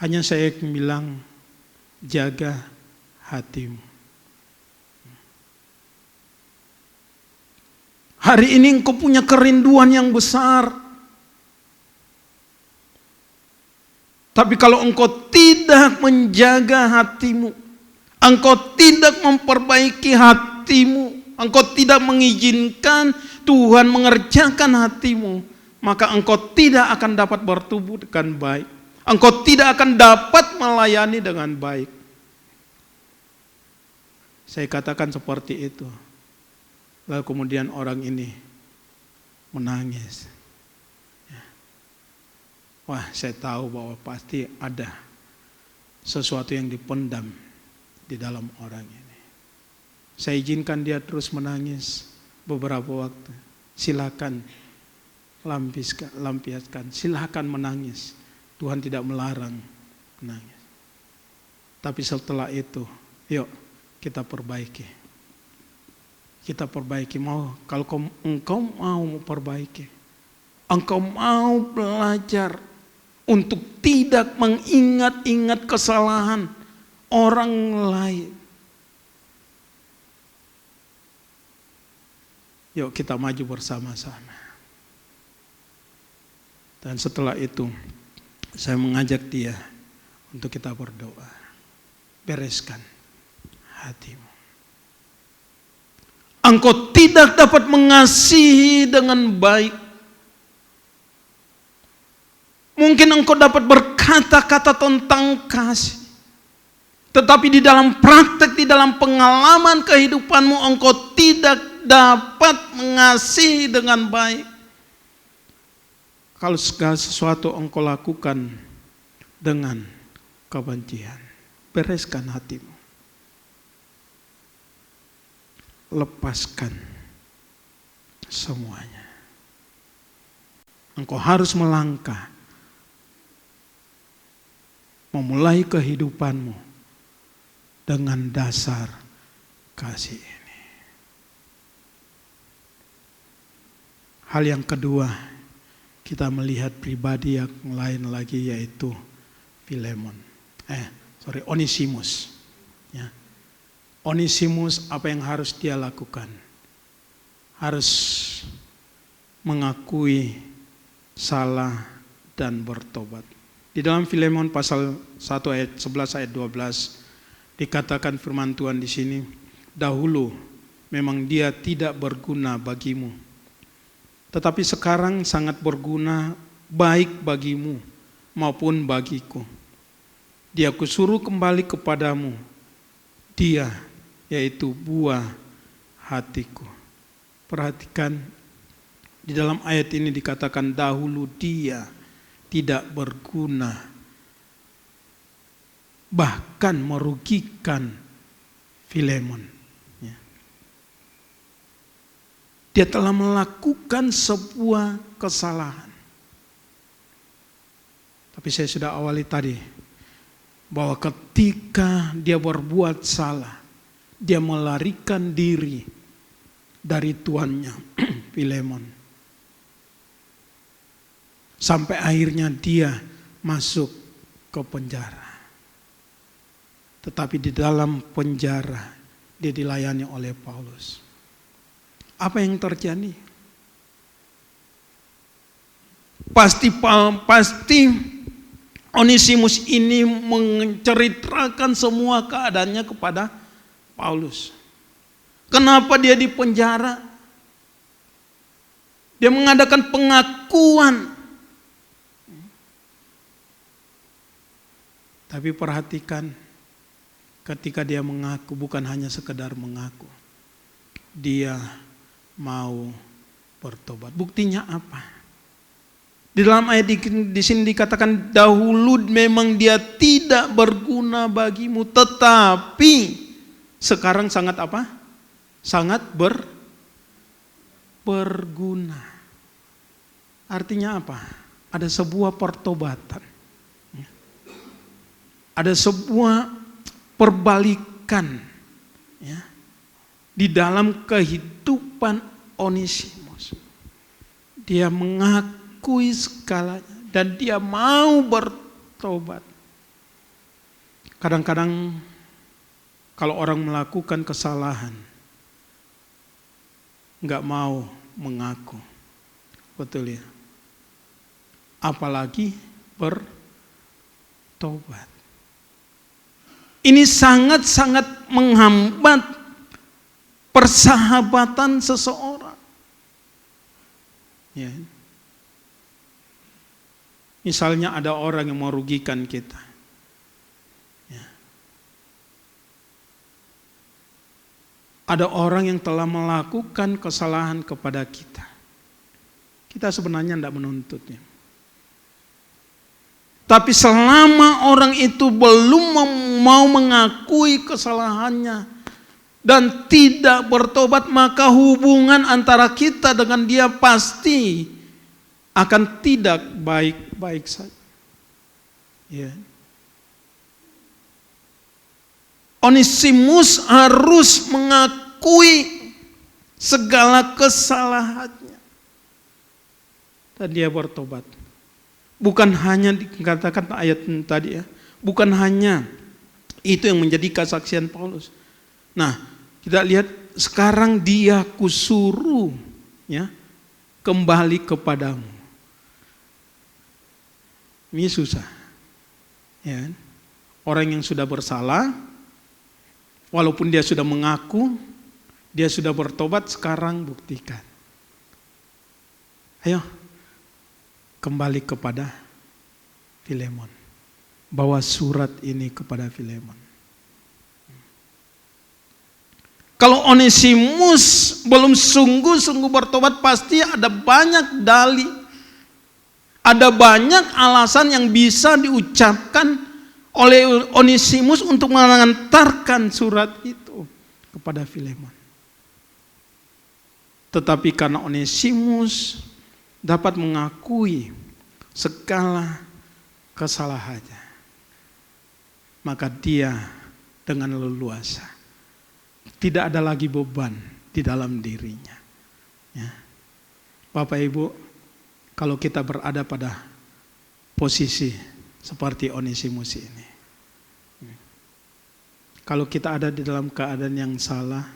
Hanya saya bilang, jaga hatimu. Hari ini engkau punya kerinduan yang besar. Tapi kalau engkau tidak menjaga hatimu, engkau tidak memperbaiki hatimu, engkau tidak mengizinkan Tuhan mengerjakan hatimu, maka engkau tidak akan dapat bertumbuh dengan baik. Engkau tidak akan dapat melayani dengan baik. Saya katakan seperti itu. Lalu kemudian orang ini menangis. Wah, saya tahu bahwa pasti ada sesuatu yang dipendam di dalam orang ini. Saya izinkan dia terus menangis beberapa waktu. Silakan lampiaskan, silakan menangis. Tuhan tidak melarang menangis. Tapi setelah itu, yuk kita perbaiki. Kita perbaiki, kalau engkau mau memperbaiki, engkau mau belajar untuk tidak mengingat-ingat kesalahan orang lain. Yuk kita maju bersama-sama. Dan setelah itu, saya mengajak dia untuk kita berdoa. Bereskan hatimu. Engkau tidak dapat mengasihi dengan baik. Mungkin engkau dapat berkata-kata tentang kasih. Tetapi di dalam praktek, di dalam pengalaman kehidupanmu, engkau tidak dapat mengasihi dengan baik. Kalau segala sesuatu engkau lakukan dengan kebencian, bereskan hatimu. Lepaskan semuanya. Engkau harus melangkah, memulai kehidupanmu dengan dasar kasih ini. Hal yang kedua, kita melihat pribadi yang lain lagi, yaitu Onesimus. Ya. Onesimus, apa yang harus dia lakukan? Harus mengakui salah dan bertobat. Di dalam Filemon pasal 1 ayat 11 ayat 12 dikatakan firman Tuhan di sini, dahulu memang dia tidak berguna bagimu, tetapi sekarang sangat berguna baik bagimu maupun bagiku. Dia kusuruh kembali kepadamu, dia yaitu buah hatiku. Perhatikan, di dalam ayat ini dikatakan dahulu dia tidak berguna, bahkan merugikan Filemon. Dia telah melakukan sebuah kesalahan. Tapi saya sudah awali tadi, bahwa ketika dia berbuat salah, dia melarikan diri dari tuannya, Filemon. Sampai akhirnya dia masuk ke penjara. Tetapi di dalam penjara dia dilayani oleh Paulus. Apa yang terjadi? Pasti Onesimus ini menceritakan semua keadaannya kepada Paulus. Kenapa dia di penjara? Dia mengadakan pengakuan. Tapi perhatikan, ketika dia mengaku, bukan hanya sekedar mengaku. Dia mau bertobat. Buktinya apa? Di dalam ayat di sini dikatakan, dahulu memang dia tidak berguna bagimu, tetapi sekarang sangat apa? Sangat berguna. Artinya apa? Ada sebuah pertobatan. Ada sebuah perbalikan ya, di dalam kehidupan Onesimus. Dia mengakui segalanya dan dia mau bertobat. Kadang-kadang kalau orang melakukan kesalahan, nggak mau mengaku, betul ya? Apalagi bertobat. Ini sangat-sangat menghambat persahabatan seseorang. Ya. Misalnya ada orang yang merugikan kita. Ya. Ada orang yang telah melakukan kesalahan kepada kita. Kita sebenarnya tidak menuntutnya. Tapi selama orang itu belum mau mengakui kesalahannya dan tidak bertobat, maka hubungan antara kita dengan dia pasti akan tidak baik-baik saja. Ya. Onesimus harus mengakui segala kesalahannya dan dia bertobat. Bukan hanya dikatakan ayat tadi ya, bukan hanya itu yang menjadi kesaksian Paulus. Nah, kita lihat sekarang dia kusuruh ya kembali kepadamu. Ini susah. Ya. Orang yang sudah bersalah, walaupun dia sudah mengaku, dia sudah bertobat, sekarang buktikan. Ayo, kembali kepada Filemon. Bawa surat ini kepada Filemon. Kalau Onesimus belum sungguh-sungguh bertobat, pasti ada banyak dalih. Ada banyak alasan yang bisa diucapkan oleh Onesimus untuk mengantarkan surat itu kepada Filemon. Tetapi karena Onesimus dapat mengakui segala kesalahannya, maka dia dengan leluasa, tidak ada lagi beban di dalam dirinya. Ya. Bapak Ibu, kalau kita berada pada posisi seperti Onesimus ini, kalau kita ada di dalam keadaan yang salah,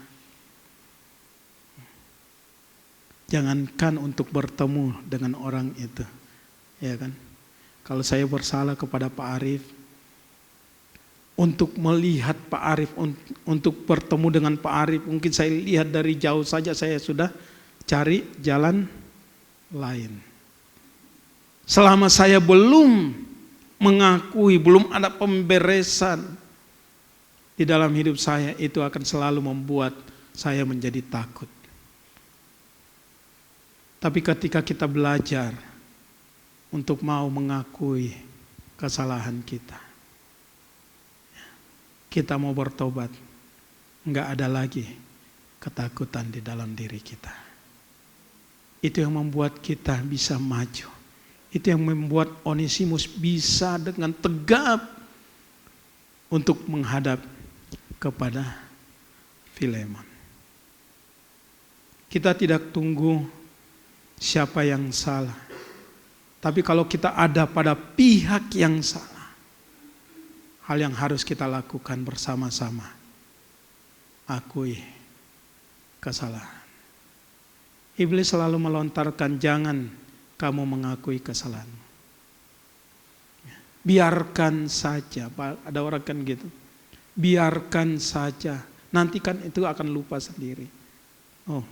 jangankan untuk bertemu dengan orang itu, ya kan? Kalau saya bersalah kepada Pak Arif, untuk melihat Pak Arif, untuk bertemu dengan Pak Arif, mungkin saya lihat dari jauh saja, saya sudah cari jalan lain. Selama saya belum mengakui, belum ada pemberesan di dalam hidup saya, itu akan selalu membuat saya menjadi takut. Tapi ketika kita belajar untuk mau mengakui kesalahan kita, kita mau bertobat, enggak ada lagi ketakutan di dalam diri kita. Itu yang membuat kita bisa maju. Itu yang membuat Onesimus bisa dengan tegap untuk menghadap kepada Filemon. Kita tidak tunggu siapa yang salah. Tapi kalau kita ada pada pihak yang salah, hal yang harus kita lakukan bersama-sama. Akui kesalahan. Iblis selalu melontarkan, jangan kamu mengakui kesalahanmu. Biarkan saja, ada orang kan gitu. Biarkan saja, nanti kan itu akan lupa sendiri. Oh,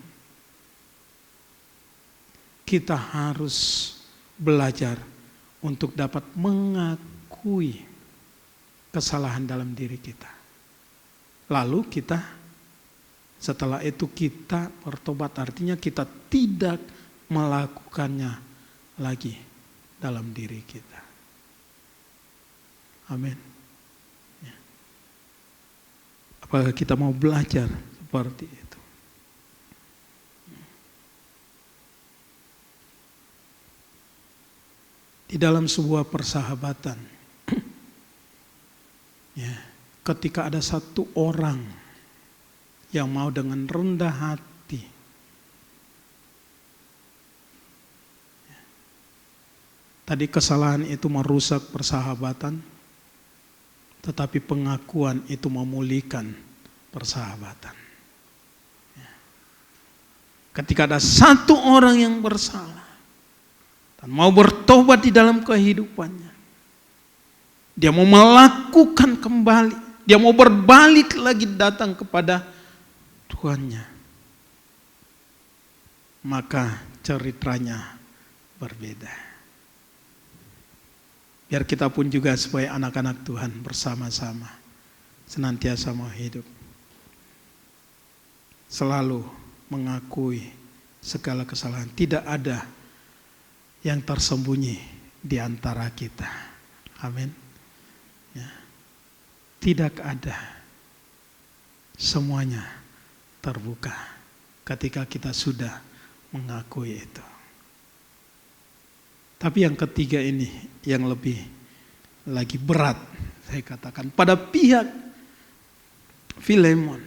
kita harus belajar untuk dapat mengakui kesalahan dalam diri kita. Lalu kita, setelah itu kita bertobat, artinya kita tidak melakukannya lagi dalam diri kita. Amin. Ya. Apakah kita mau belajar seperti itu? Di dalam sebuah persahabatan, ya, ketika ada satu orang yang mau dengan rendah hati, tadi kesalahan itu merusak persahabatan, tetapi pengakuan itu memulihkan persahabatan. Ketika ada satu orang yang bersalah dan mau bertobat di dalam kehidupannya, dia mau melakukan kembali, dia mau berbalik lagi datang kepada Tuhannya, maka ceritanya berbeda. Biar kita pun juga sebagai anak-anak Tuhan bersama-sama senantiasa mau hidup, selalu mengakui segala kesalahan. Tidak ada yang tersembunyi di antara kita. Amin. Ya. Tidak ada. Semuanya terbuka ketika kita sudah mengakui itu. Tapi yang ketiga ini yang lebih lagi berat, saya katakan pada pihak Filemon.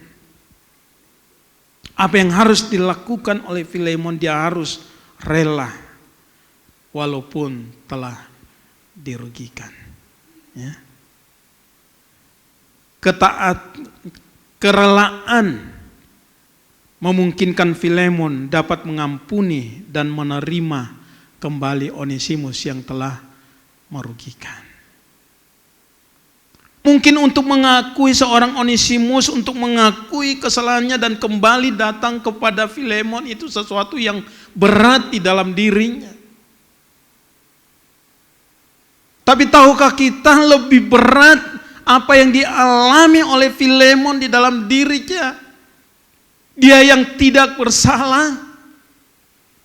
Apa yang harus dilakukan oleh Filemon, dia harus rela walaupun telah dirugikan. Ya. Kerelaan memungkinkan Filemon dapat mengampuni dan menerima kembali Onesimus yang telah merugikan. Mungkin untuk mengakui seorang Onesimus, untuk mengakui kesalahannya dan kembali datang kepada Filemon, itu sesuatu yang berat di dalam dirinya. Tapi tahukah kita lebih berat apa yang dialami oleh Filemon di dalam dirinya? Dia yang tidak bersalah,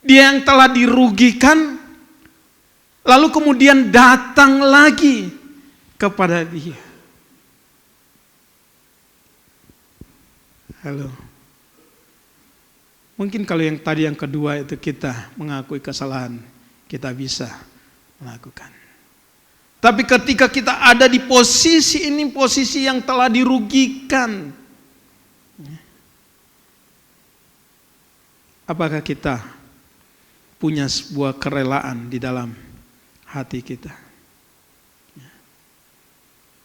dia yang telah dirugikan, lalu kemudian datang lagi kepada dia. Halo. Mungkin kalau yang tadi yang kedua itu kita mengakui kesalahan, kita bisa melakukan. Tapi ketika kita ada di posisi ini, posisi yang telah dirugikan, apakah kita punya sebuah kerelaan di dalam hati kita?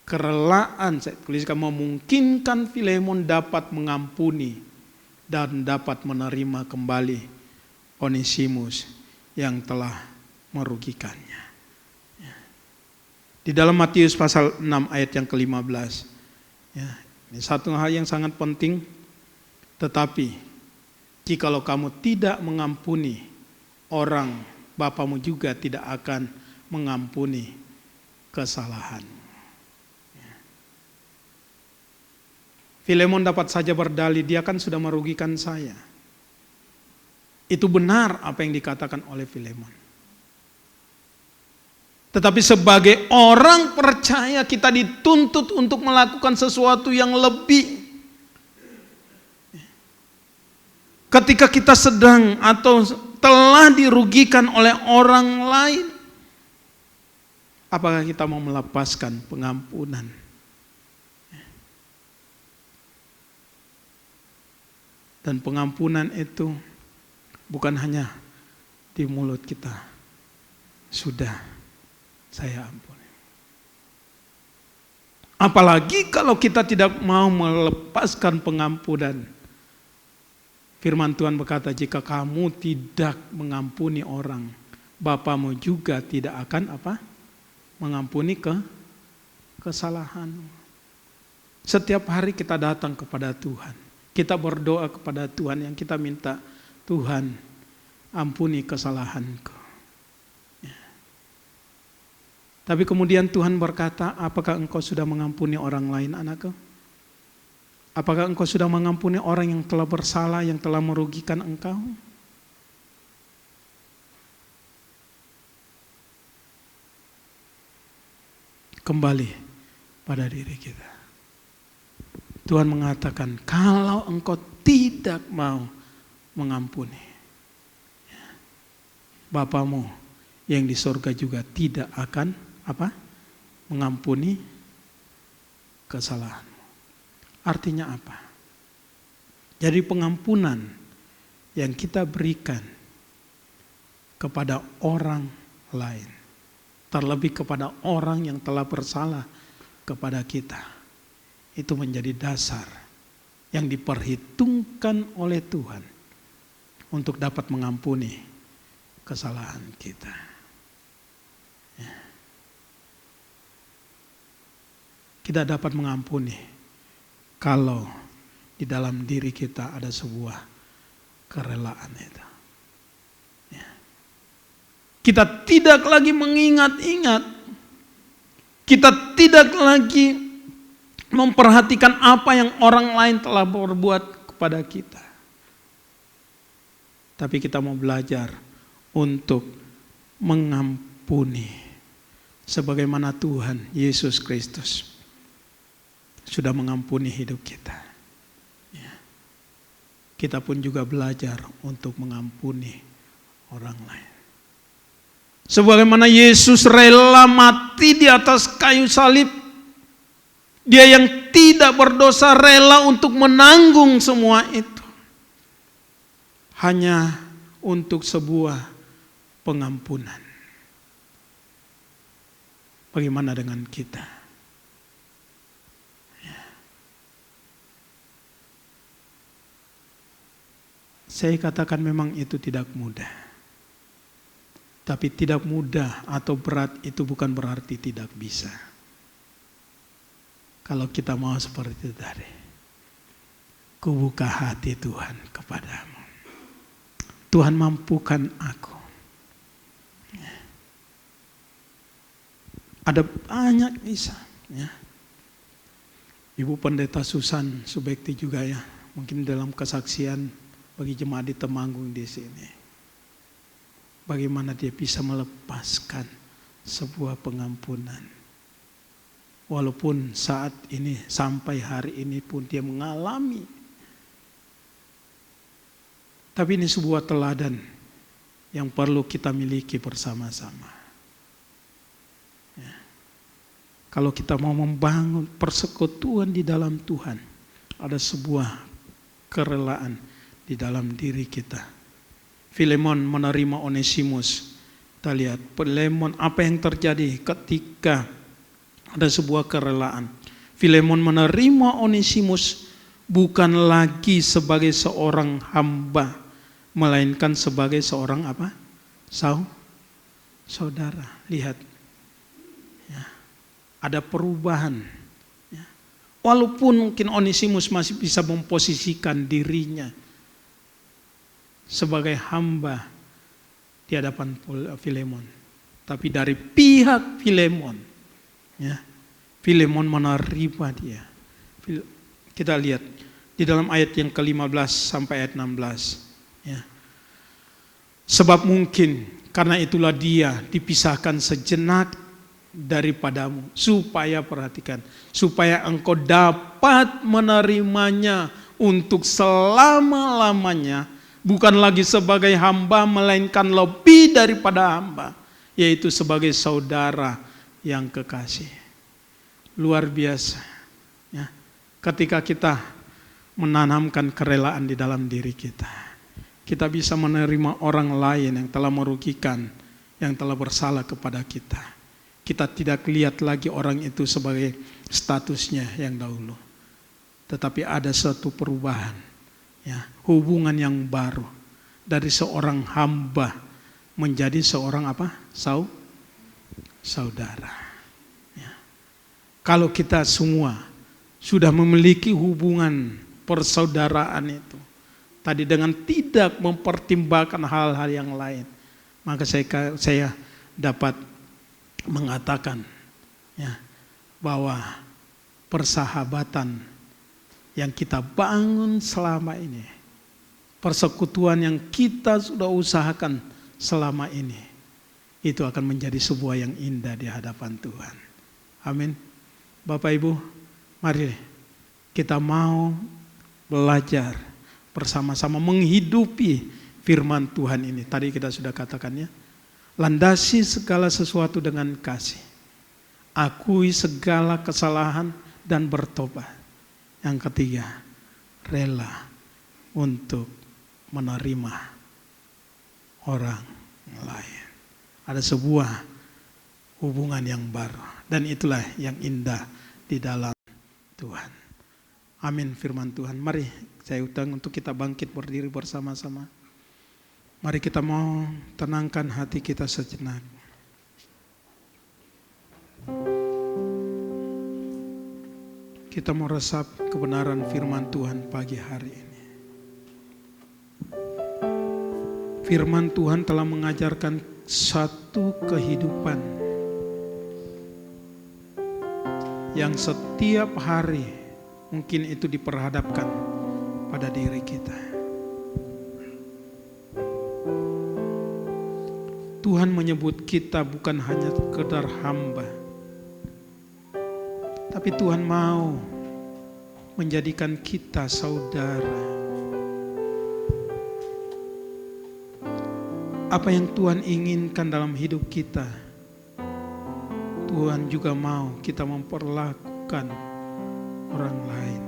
Kerelaan, saya tuliskan, memungkinkan Filemon dapat mengampuni dan dapat menerima kembali Onesimus yang telah merugikannya. Di dalam Matius pasal 6 ayat yang ke-15, ya, ini satu hal yang sangat penting. Tetapi jikalau kamu tidak mengampuni orang, Bapamu juga tidak akan mengampuni kesalahan. Filemon dapat saja berdalih, dia kan sudah merugikan saya. Itu benar apa yang dikatakan oleh Filemon. Tetapi sebagai orang percaya, kita dituntut untuk melakukan sesuatu yang lebih. Ketika kita sedang atau telah dirugikan oleh orang lain, apakah kita mau melepaskan pengampunan? Dan pengampunan itu bukan hanya di mulut kita, sudah saya ampuni. Apalagi kalau kita tidak mau melepaskan pengampunan. Firman Tuhan berkata, jika kamu tidak mengampuni orang, Bapamu juga tidak akan mengampuni kesalahanmu. Setiap hari kita datang kepada Tuhan. Kita berdoa kepada Tuhan yang kita minta, Tuhan ampuni kesalahanku. Ya. Tapi kemudian Tuhan berkata, apakah engkau sudah mengampuni orang lain, anakku? Apakah engkau sudah mengampuni orang yang telah bersalah, yang telah merugikan engkau? Kembali pada diri kita. Tuhan mengatakan, kalau engkau tidak mau mengampuni, Bapamu yang di surga juga tidak akan mengampuni kesalahanmu. Artinya apa? Jadi pengampunan yang kita berikan kepada orang lain, terlebih kepada orang yang telah bersalah kepada kita, itu menjadi dasar yang diperhitungkan oleh Tuhan untuk dapat mengampuni kesalahan kita. Ya. Kita dapat mengampuni kalau di dalam diri kita ada sebuah kerelaan itu. Ya. Kita tidak lagi mengingat-ingat, kita tidak lagi memperhatikan apa yang orang lain telah berbuat kepada kita. Tapi kita mau belajar untuk mengampuni sebagaimana Tuhan Yesus Kristus sudah mengampuni hidup kita. Ya. Kita pun juga belajar untuk mengampuni orang lain. Sebagaimana Yesus rela mati di atas kayu salib, Dia yang tidak berdosa rela untuk menanggung semua itu. Hanya untuk sebuah pengampunan. Bagaimana dengan kita? Ya. Saya katakan memang itu tidak mudah. Tapi tidak mudah atau berat itu bukan berarti tidak bisa. Kalau kita mau seperti itu tadi, kubuka hati Tuhan kepadamu. Tuhan mampukan aku. Ada banyak kisah. Ya. Ibu Pendeta Susan Subekti juga ya, mungkin dalam kesaksian bagi jemaat di Temanggung di sini. Bagaimana dia bisa melepaskan sebuah pengampunan. Walaupun saat ini, sampai hari ini pun dia mengalami. Tapi ini sebuah teladan yang perlu kita miliki bersama-sama. Ya. Kalau kita mau membangun persekutuan di dalam Tuhan, ada sebuah kerelaan di dalam diri kita. Filemon menerima Onesimus. Kita lihat, Filemon apa yang terjadi ketika ada sebuah kerelaan. Filemon menerima Onesimus bukan lagi sebagai seorang hamba, melainkan sebagai seorang saudara. Lihat, ya, ada perubahan. Ya. Walaupun mungkin Onesimus masih bisa memposisikan dirinya sebagai hamba di hadapan Filemon, tapi dari pihak Filemon, ya, Filemon menerima dia. Kita lihat di dalam ayat yang ke-15 sampai ayat 16. Ya. Sebab mungkin karena itulah dia dipisahkan sejenak daripadamu, supaya, perhatikan, supaya engkau dapat menerimanya untuk selama-lamanya, bukan lagi sebagai hamba, melainkan lebih daripada hamba, yaitu sebagai saudara yang kekasih. Luar biasa. Ya. Ketika kita menanamkan kerelaan di dalam diri kita, kita bisa menerima orang lain yang telah merugikan, yang telah bersalah kepada kita. Kita tidak lihat lagi orang itu sebagai statusnya yang dahulu. Tetapi ada suatu perubahan. Ya, hubungan yang baru. Dari seorang hamba menjadi seorang apa? Saudara. Ya. Kalau kita semua sudah memiliki hubungan persaudaraan itu, tadi dengan tidak mempertimbangkan hal-hal yang lain, maka saya dapat mengatakan ya, bahwa persahabatan yang kita bangun selama ini, persekutuan yang kita sudah usahakan selama ini, itu akan menjadi sebuah yang indah di hadapan Tuhan. Amin. Bapak Ibu, mari kita mau belajar bersama-sama menghidupi firman Tuhan ini. Tadi kita sudah katakannya, landasi segala sesuatu dengan kasih. Akui segala kesalahan dan bertobat. Yang ketiga, rela untuk menerima orang lain. Ada sebuah hubungan yang baru. Dan itulah yang indah di dalam Tuhan. Amin firman Tuhan. Mari saya undang untuk kita bangkit berdiri bersama-sama. Mari kita mau tenangkan hati kita sejenak. Kita mau resap kebenaran firman Tuhan pagi hari ini. Firman Tuhan telah mengajarkan satu kehidupan yang setiap hari mungkin itu diperhadapkan pada diri kita. Tuhan menyebut kita bukan hanya sekedar hamba, tapi Tuhan mau menjadikan kita saudara. Apa yang Tuhan inginkan dalam hidup kita, Tuhan juga mau kita memperlakukan orang lain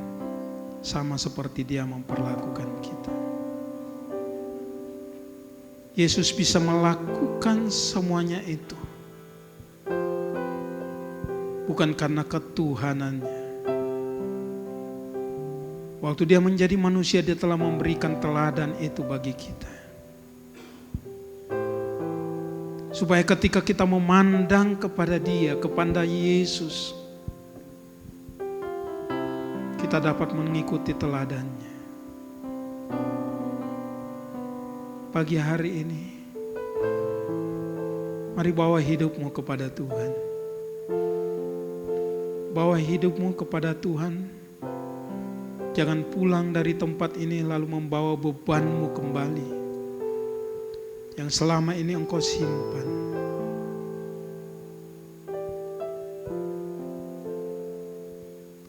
sama seperti Dia memperlakukan kita. Yesus bisa melakukan semuanya itu bukan karena ketuhanannya. Waktu Dia menjadi manusia, Dia telah memberikan teladan itu bagi kita. Supaya ketika kita memandang kepada Dia, kepada Yesus, kita dapat mengikuti teladannya. Pagi hari ini, mari bawa hidupmu kepada Tuhan. Bawa hidupmu kepada Tuhan. Jangan pulang dari tempat ini lalu membawa bebanmu kembali yang selama ini engkau simpan.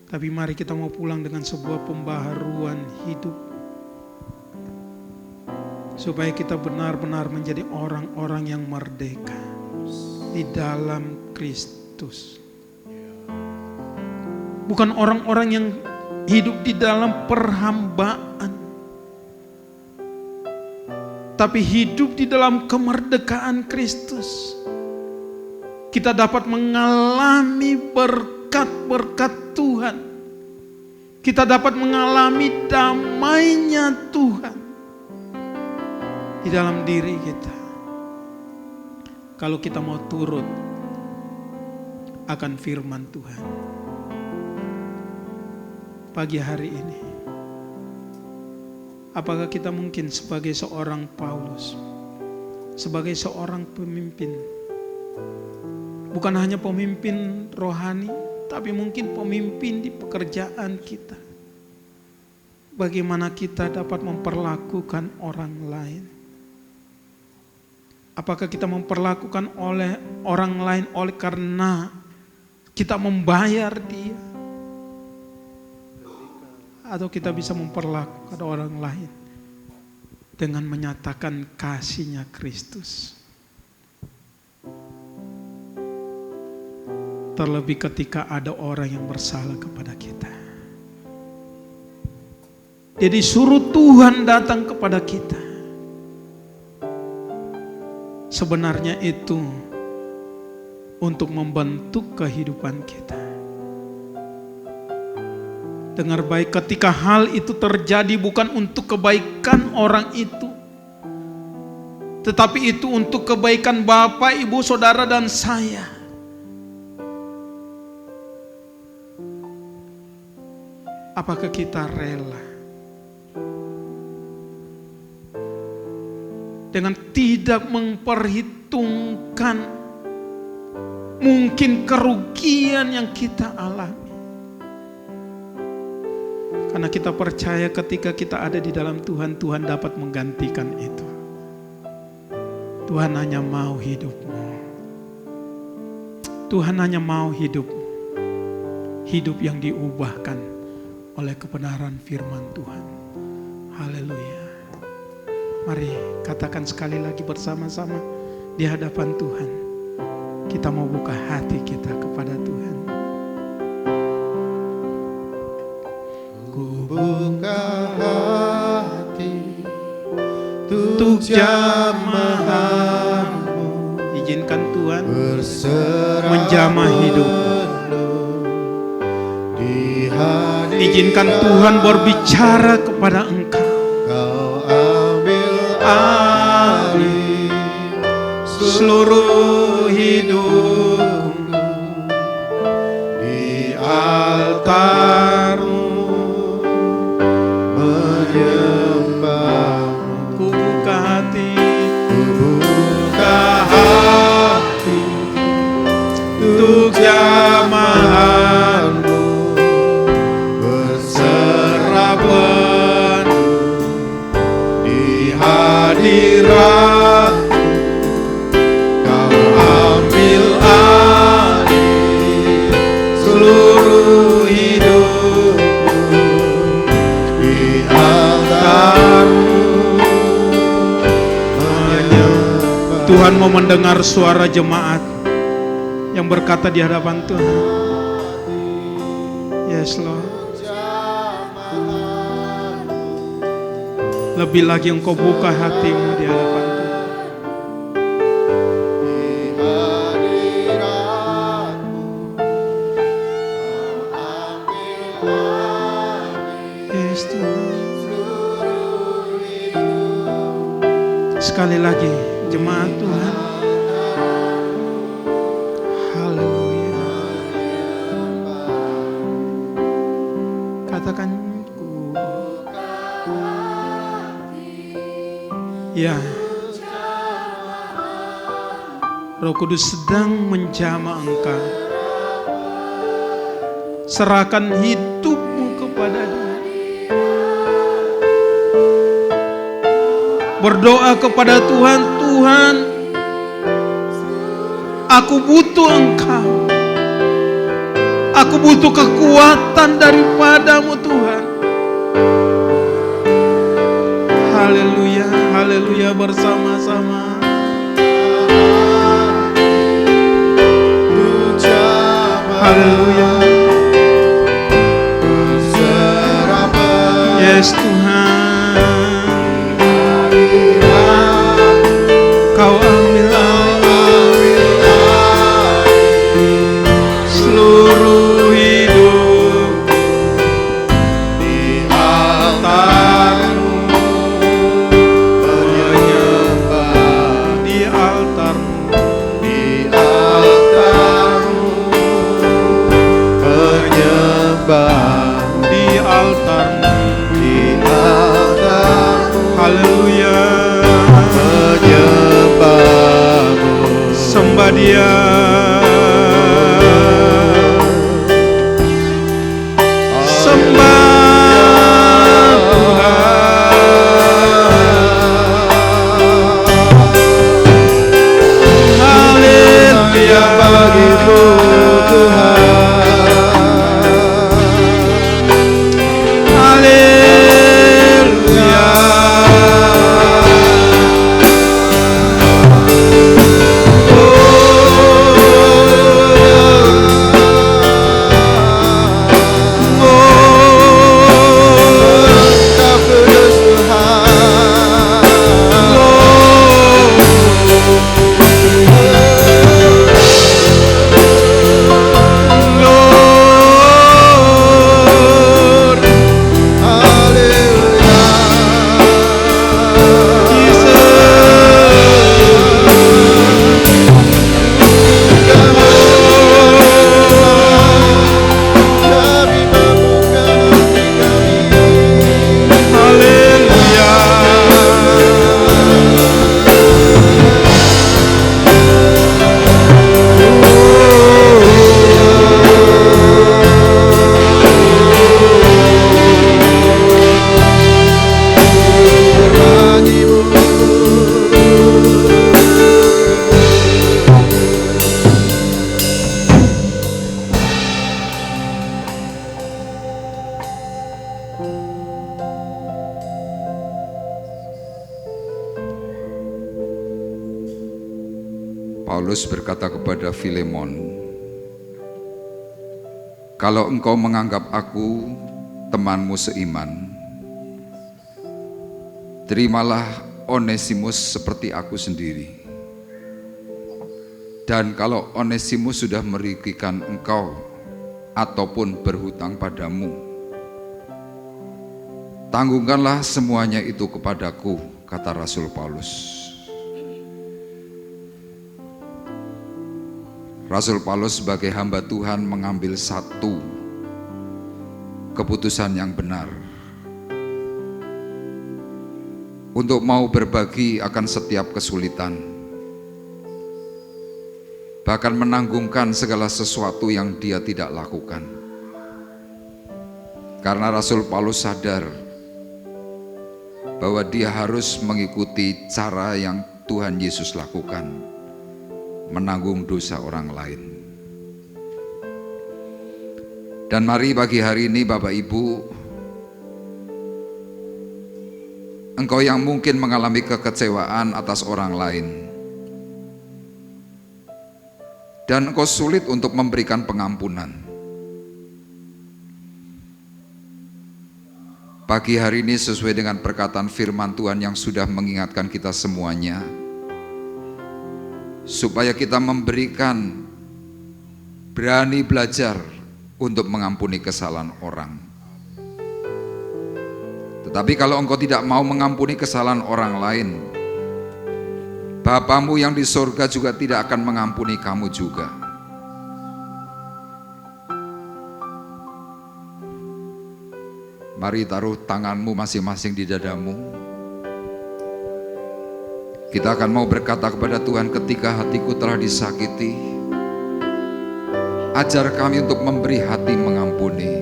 Tapi mari kita mau pulang dengan sebuah pembaharuan hidup, supaya kita benar-benar menjadi orang-orang yang merdeka di dalam Kristus. Bukan orang-orang yang hidup di dalam perhambaan, tapi hidup di dalam kemerdekaan Kristus. Kita dapat mengalami berkat-berkat Tuhan. Kita dapat mengalami damainya Tuhan di dalam diri kita. Kalau kita mau turut akan firman Tuhan. Pagi hari ini, apakah kita mungkin sebagai seorang Paulus, sebagai seorang pemimpin, bukan hanya pemimpin rohani, tapi mungkin pemimpin di pekerjaan kita. Bagaimana kita dapat memperlakukan orang lain? Apakah kita memperlakukan oleh orang lain oleh karena kita membayar dia? Atau kita bisa memperlakukan orang lain dengan menyatakan kasih-Nya Kristus? Terlebih ketika ada orang yang bersalah kepada kita. Jadi suruh Tuhan datang kepada kita. Sebenarnya itu untuk membentuk kehidupan kita. Dengar baik, ketika hal itu terjadi bukan untuk kebaikan orang itu, tetapi itu untuk kebaikan Bapak, Ibu, Saudara, dan saya. Apakah kita rela dengan tidak memperhitungkan mungkin kerugian yang kita alami? Karena kita percaya ketika kita ada di dalam Tuhan, Tuhan dapat menggantikan itu. Tuhan hanya mau hidupmu. Tuhan hanya mau hidupmu. Hidup yang diubahkan oleh kebenaran firman Tuhan. Haleluya. Mari katakan sekali lagi bersama-sama di hadapan Tuhan. Kita mau buka hati kita kepada Tuhan. Ku buka hati untuk jamaah-Mu. Izinkan Tuhan berserah menjamah hidupmu. Di hadirat Izinkan Tuhan berbicara kepada engkau. Kau ambil alih Seluruh hidupku di altar-Mu menyembah-Mu. ku buka hati Ku buka hati untuk jamaah-Mu, berserah penuh di hadirat. Kau ambil alih seluruh hidupku di altar-Mu menyembah. Tuhan mau mendengar suara jemaat yang berkata di hadapan Tuhan. Yes Lord. Lebih lagi engkau buka hatimu di hadapan Tuhan. Yes Tuhan. Sekali lagi jemaat Tuhan. Haleluya. Katakan ku. Ya. Roh Kudus sedang menjamah engkau. Serahkan hidupmu kepada Dia. Berdoa kepada Tuhan, Tuhan, aku butuh Engkau. Aku butuh kekuatan daripadamu Tuhan. Haleluya, haleluya bersama-sama. Haleluya. Yes Tuhan. Kau ambil alih seluruh hidup Di altar-Mu menyembah, di altar-Mu. di altar-Mu menyembah, Di altar-Mu. di altar-Mu Haleluya. menyembah-Mu. Sembah Dia. Sembah Tuhan. Haleluya. Bagimu Tuhan, Haleluya. Oh, Paulus berkata kepada Filemon, "Kalau engkau menganggap aku temanmu seiman, terimalah Onesimus seperti aku sendiri. Dan kalau Onesimus sudah merugikan engkau ataupun berhutang padamu, tanggungkanlah semuanya itu kepadaku," kata Rasul Paulus. Rasul Paulus sebagai hamba Tuhan mengambil satu keputusan yang benar untuk mau berbagi akan setiap kesulitan, bahkan menanggungkan segala sesuatu yang dia tidak lakukan. Karena Rasul Paulus sadar bahwa dia harus mengikuti cara yang Tuhan Yesus lakukan, menanggung dosa orang lain. Dan mari pagi hari ini Bapak Ibu, engkau yang mungkin mengalami kekecewaan atas orang lain dan engkau sulit untuk memberikan pengampunan, pagi hari ini sesuai dengan perkataan firman Tuhan yang sudah mengingatkan kita semuanya, supaya kita memberikan, berani belajar untuk mengampuni kesalahan orang. Tetapi kalau engkau tidak mau mengampuni kesalahan orang lain, Bapamu yang di sorga juga tidak akan mengampuni kamu juga. Mari taruh tanganmu masing-masing di dadamu. Kita akan mau berkata kepada Tuhan, ketika hatiku telah disakiti, ajar kami untuk memberi hati mengampuni.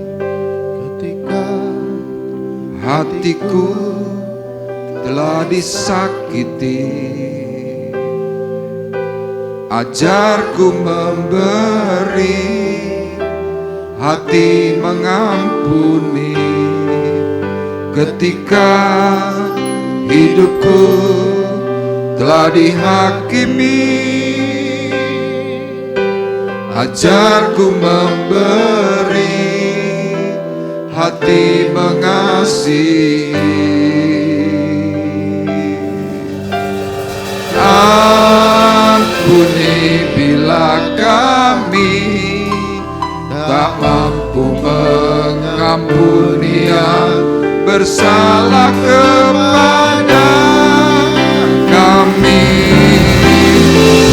Ketika Hatiku telah disakiti, ajarku memberi hati mengampuni. Ketika hidupku telah dihakimi, ajarku memberi hati mengasihi. Ampuni bila kami tak mampu mengampuni yang bersalah kepada kami,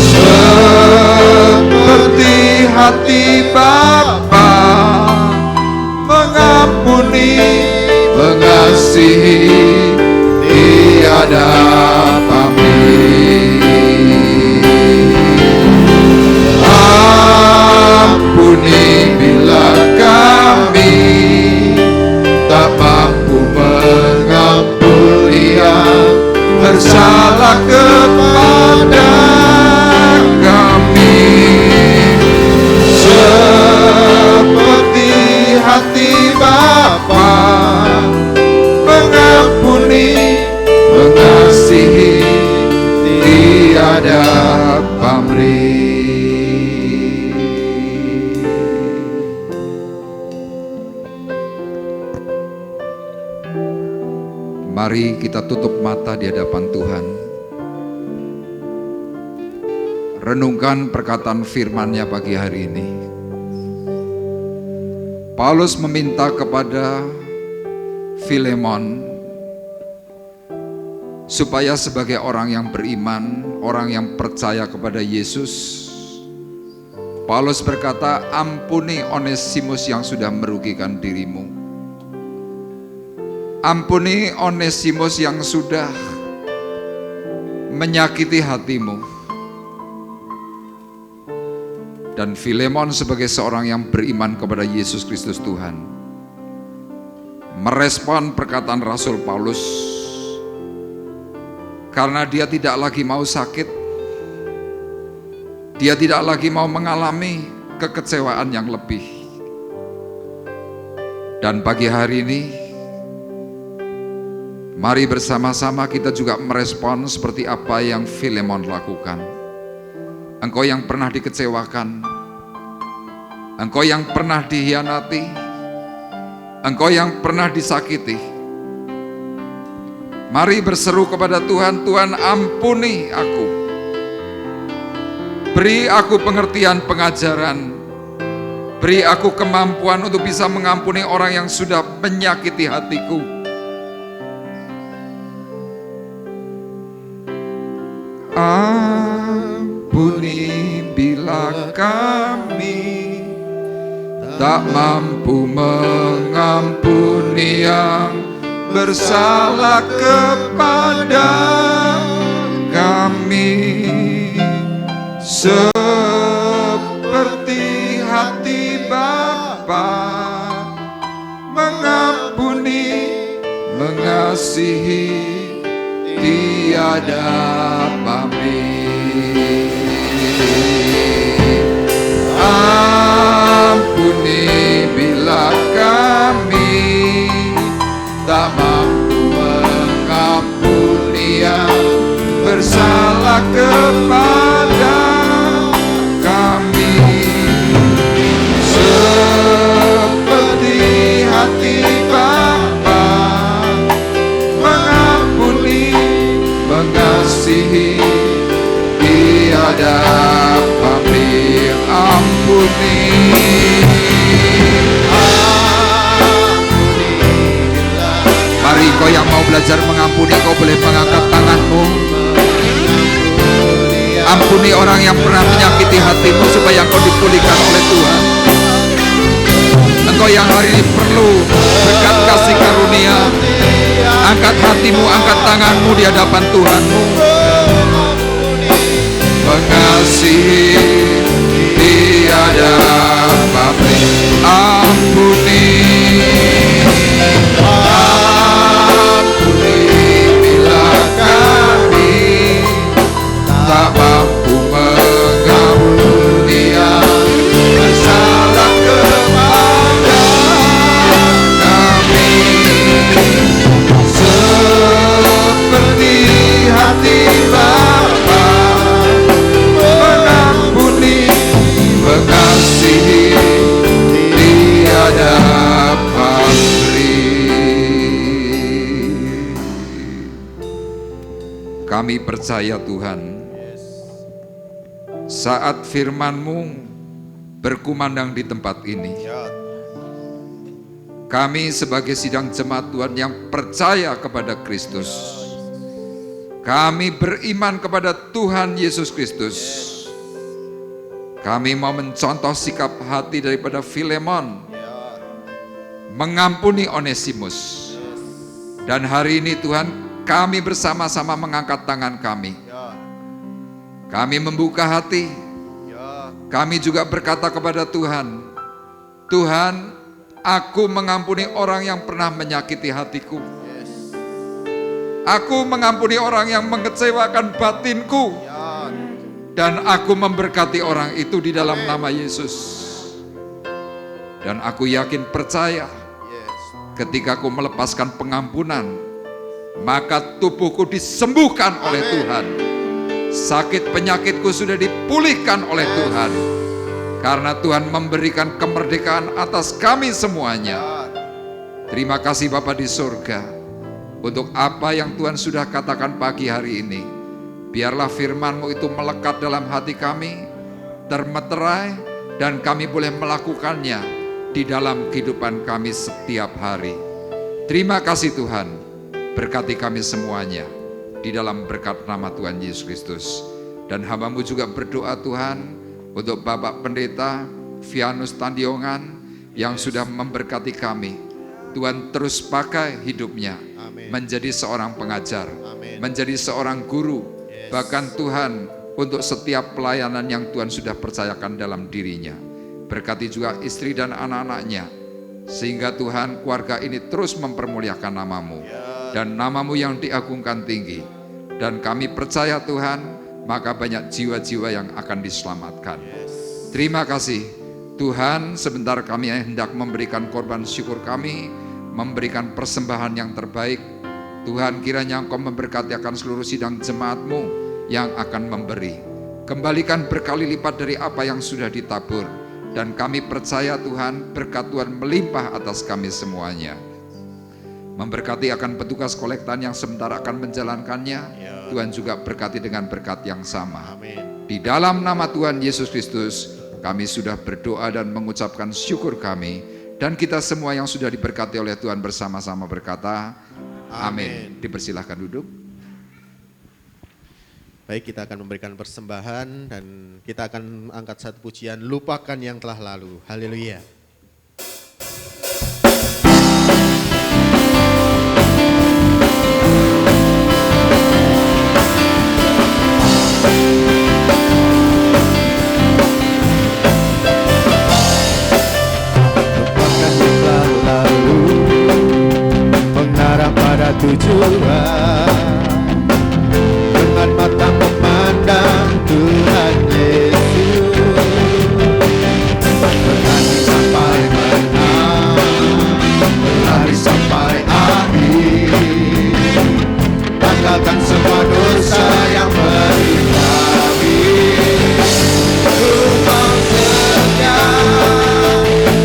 seperti hati Bapa mengampuni, mengasihi tiada pamrih. Ampuni bila kami tak mampu mengampuni yang bersalah kepada kami, seperti hati Bapa mengampuni, mengasihi tiada pamrih. Mari kita tutup mata di hadapan Tuhan. Renungkan perkataan firman-Nya pagi hari ini. Paulus meminta kepada Filemon supaya sebagai orang yang beriman, orang yang percaya kepada Yesus, Paulus berkata, ampuni Onesimus yang sudah merugikan dirimu. Ampuni Onesimus yang sudah menyakiti hatimu. Dan Filemon sebagai seorang yang beriman kepada Yesus Kristus Tuhan, merespon perkataan Rasul Paulus, karena dia tidak lagi mau sakit, dia tidak lagi mau mengalami kekecewaan yang lebih. Dan pagi hari ini, mari bersama-sama kita juga merespon seperti apa yang Filemon lakukan. Engkau yang pernah dikecewakan, Engkau yang pernah dikhianati, Engkau yang pernah disakiti. Mari berseru kepada Tuhan, Tuhan ampuni aku. Beri aku pengertian pengajaran. Beri aku kemampuan untuk bisa mengampuni orang yang sudah menyakiti hatiku. Ampuni bila kami tak mampu mengampuni yang bersalah kepada kami, seperti hati Bapa mengampuni, mengasihi, tiada pamrih. Ampuni bila kami tak mampu mengampuni yang bersalah kepada kami, seperti hati Bapa mengampuni, mengasihi, tiada pamrih. Ampuni, mari kau yang mau belajar mengampuni, kau boleh mengangkat tanganmu. Ampuni orang yang pernah menyakiti hatimu supaya engkau dipulihkan oleh Tuhan. Engkau yang hari ini perlu berkat kasih karunia, angkat hatimu, angkat tanganmu di hadapan Tuhanmu. Mengasihi, tiada pamrih. Ampuni, ampuni bila kami tak mampu mengampuni yang bersalah kepada kami, seperti hati Bapa mengampuni, mengasihi, tiada pamrih. Kami percaya Tuhan, saat firman-Mu berkumandang di tempat ini, kami sebagai sidang jemaat Tuhan yang percaya kepada Kristus, kami beriman kepada Tuhan Yesus Kristus. Kami mau mencontoh sikap hati daripada Filemon, mengampuni Onesimus. Dan hari ini Tuhan, kami bersama-sama mengangkat tangan kami. Kami membuka hati. Kami juga berkata kepada Tuhan, Tuhan, aku mengampuni orang yang pernah menyakiti hatiku. Aku mengampuni orang yang mengecewakan batinku. Dan aku memberkati orang itu di dalam nama Yesus. Dan aku yakin percaya, ketika aku melepaskan pengampunan, maka tubuhku disembuhkan oleh Tuhan. Sakit penyakitku sudah dipulihkan oleh Tuhan. Karena Tuhan memberikan kemerdekaan atas kami semuanya. Terima kasih Bapa di surga, untuk apa yang Tuhan sudah katakan pagi hari ini. Biarlah firman-Mu itu melekat dalam hati kami, termeterai, dan kami boleh melakukannya di dalam kehidupan kami setiap hari. Terima kasih Tuhan, berkati kami semuanya di dalam berkat nama Tuhan Yesus Kristus. Dan hamba-Mu juga berdoa Tuhan untuk Bapak Pendeta Vianus Tandiongan yang sudah memberkati kami. Tuhan terus pakai hidupnya menjadi seorang pengajar, menjadi seorang guru. Bahkan Tuhan untuk setiap pelayanan yang Tuhan sudah percayakan dalam dirinya. Berkati juga istri dan anak-anaknya, sehingga Tuhan keluarga ini terus mempermuliakan nama-Mu. Dan nama-Mu yang diagungkan tinggi. Dan kami percaya Tuhan, maka banyak jiwa-jiwa yang akan diselamatkan. Terima kasih Tuhan, sebentar kami hendak memberikan korban syukur kami, memberikan persembahan yang terbaik. Tuhan, kiranya Engkau memberkati akan seluruh sidang jemaat-Mu yang akan memberi. Kembalikan berkali lipat dari apa yang sudah ditabur. Dan kami percaya Tuhan, berkat Tuhan melimpah atas kami semuanya. Memberkati akan petugas kolektan yang sementara akan menjalankannya. Tuhan juga berkati dengan berkat yang sama. Amin. Di dalam nama Tuhan Yesus Kristus, kami sudah berdoa dan mengucapkan syukur kami. Dan kita semua yang sudah diberkati oleh Tuhan bersama-sama berkata, amin. Dipersilahkan duduk. Baik, kita akan memberikan persembahan dan kita akan angkat satu pujian, lupakan yang telah lalu. Haleluya. Lupakan yang telah lalu, mengarah pada tujuan. Dengan mata memandang Tuhan Yesus, berlari sampai menang, berlari sampai akhir. Tinggalkan semua dosa yang beribawi. Ku mau setia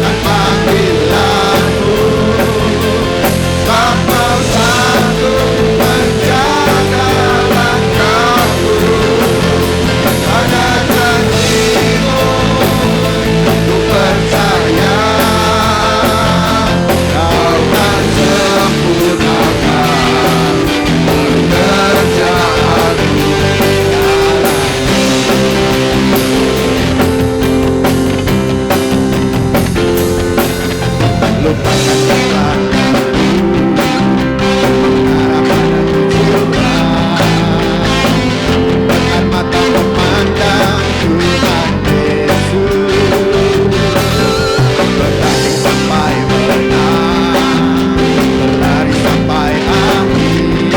dan panggilanmu, sebab kau sanggup menjaga langkahku. Pada janjimu ku percaya, kau akan sempurnakan pekerjaanmu. Lupakan yang lalu, mengarah pada tujuan. Dengan mata memandang Tuhan Yesus, berlari sampai menang, berlari sampai akhir.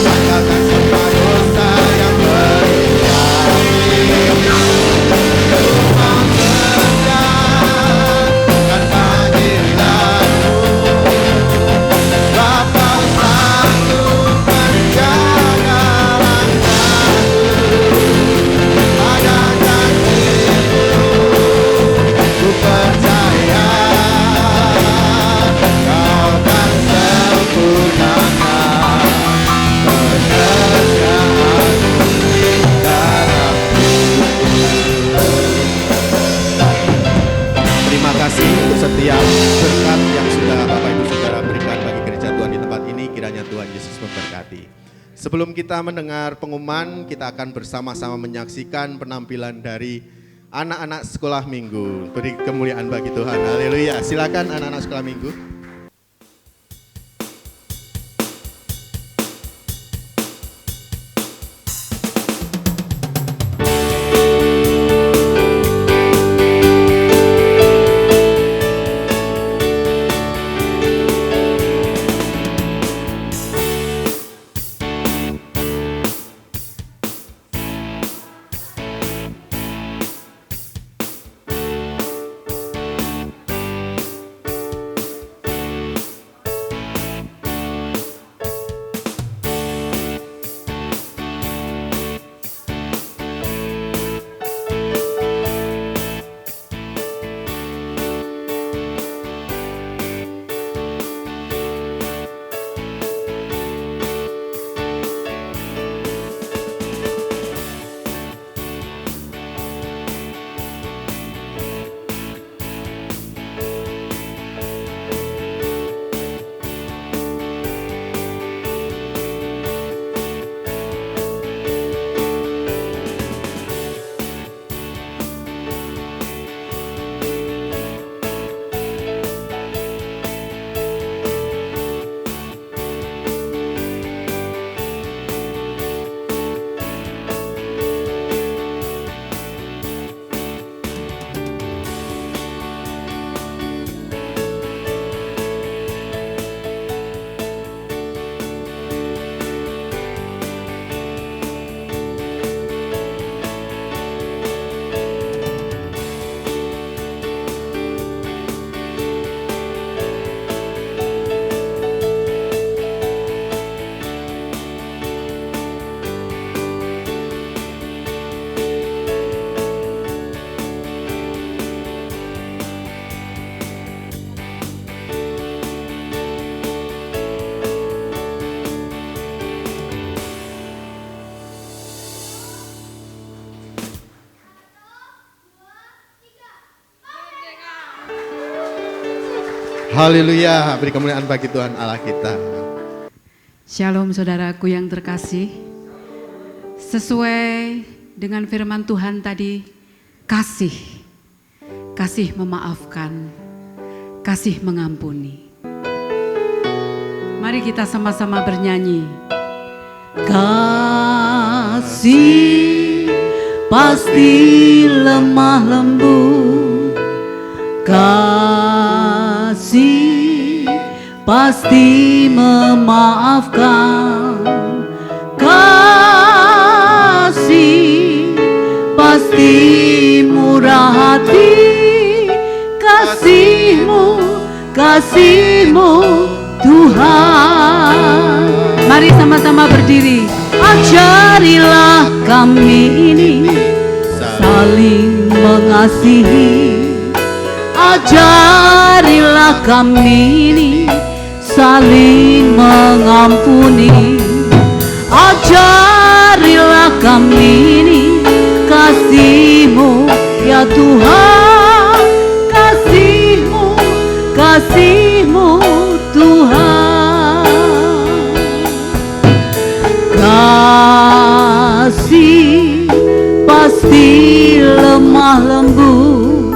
Tinggalkan semua dosa yang beribawi. Ku mau setia dan panggilanmu, sebab kau sanggup menjaga langkahku. Pada janjimu ku percaya, kau akan sempurnakan pekerjaanmu dalamku. Terima kasih untuk setiap berkat yang sudah Bapak Ibu Saudara berikan bagi gereja Tuhan di tempat ini. Kiranya Tuhan Yesus memberkati. Sebelum kita mendengar pengumuman, kita akan bersama-sama menyaksikan penampilan dari anak-anak sekolah minggu. Beri kemuliaan bagi Tuhan. Haleluya. Silakan anak-anak sekolah minggu. Haleluya, beri kemuliaan bagi Tuhan Allah kita. Shalom saudaraku yang terkasih. Sesuai dengan firman Tuhan tadi, kasih memaafkan, kasih mengampuni. Mari kita sama-sama bernyanyi. Kasih pasti lemah lembut, kasih pasti memaafkan, kasih pasti murah hati, kasih-Mu Tuhan. Mari sama-sama berdiri. Ajarilah kami ini saling mengasihi, ajarilah kami ini saling mengampuni, ajarilah kami ini kasih-Mu ya Tuhan, kasih-Mu Tuhan. Kasih pasti lemah lembut,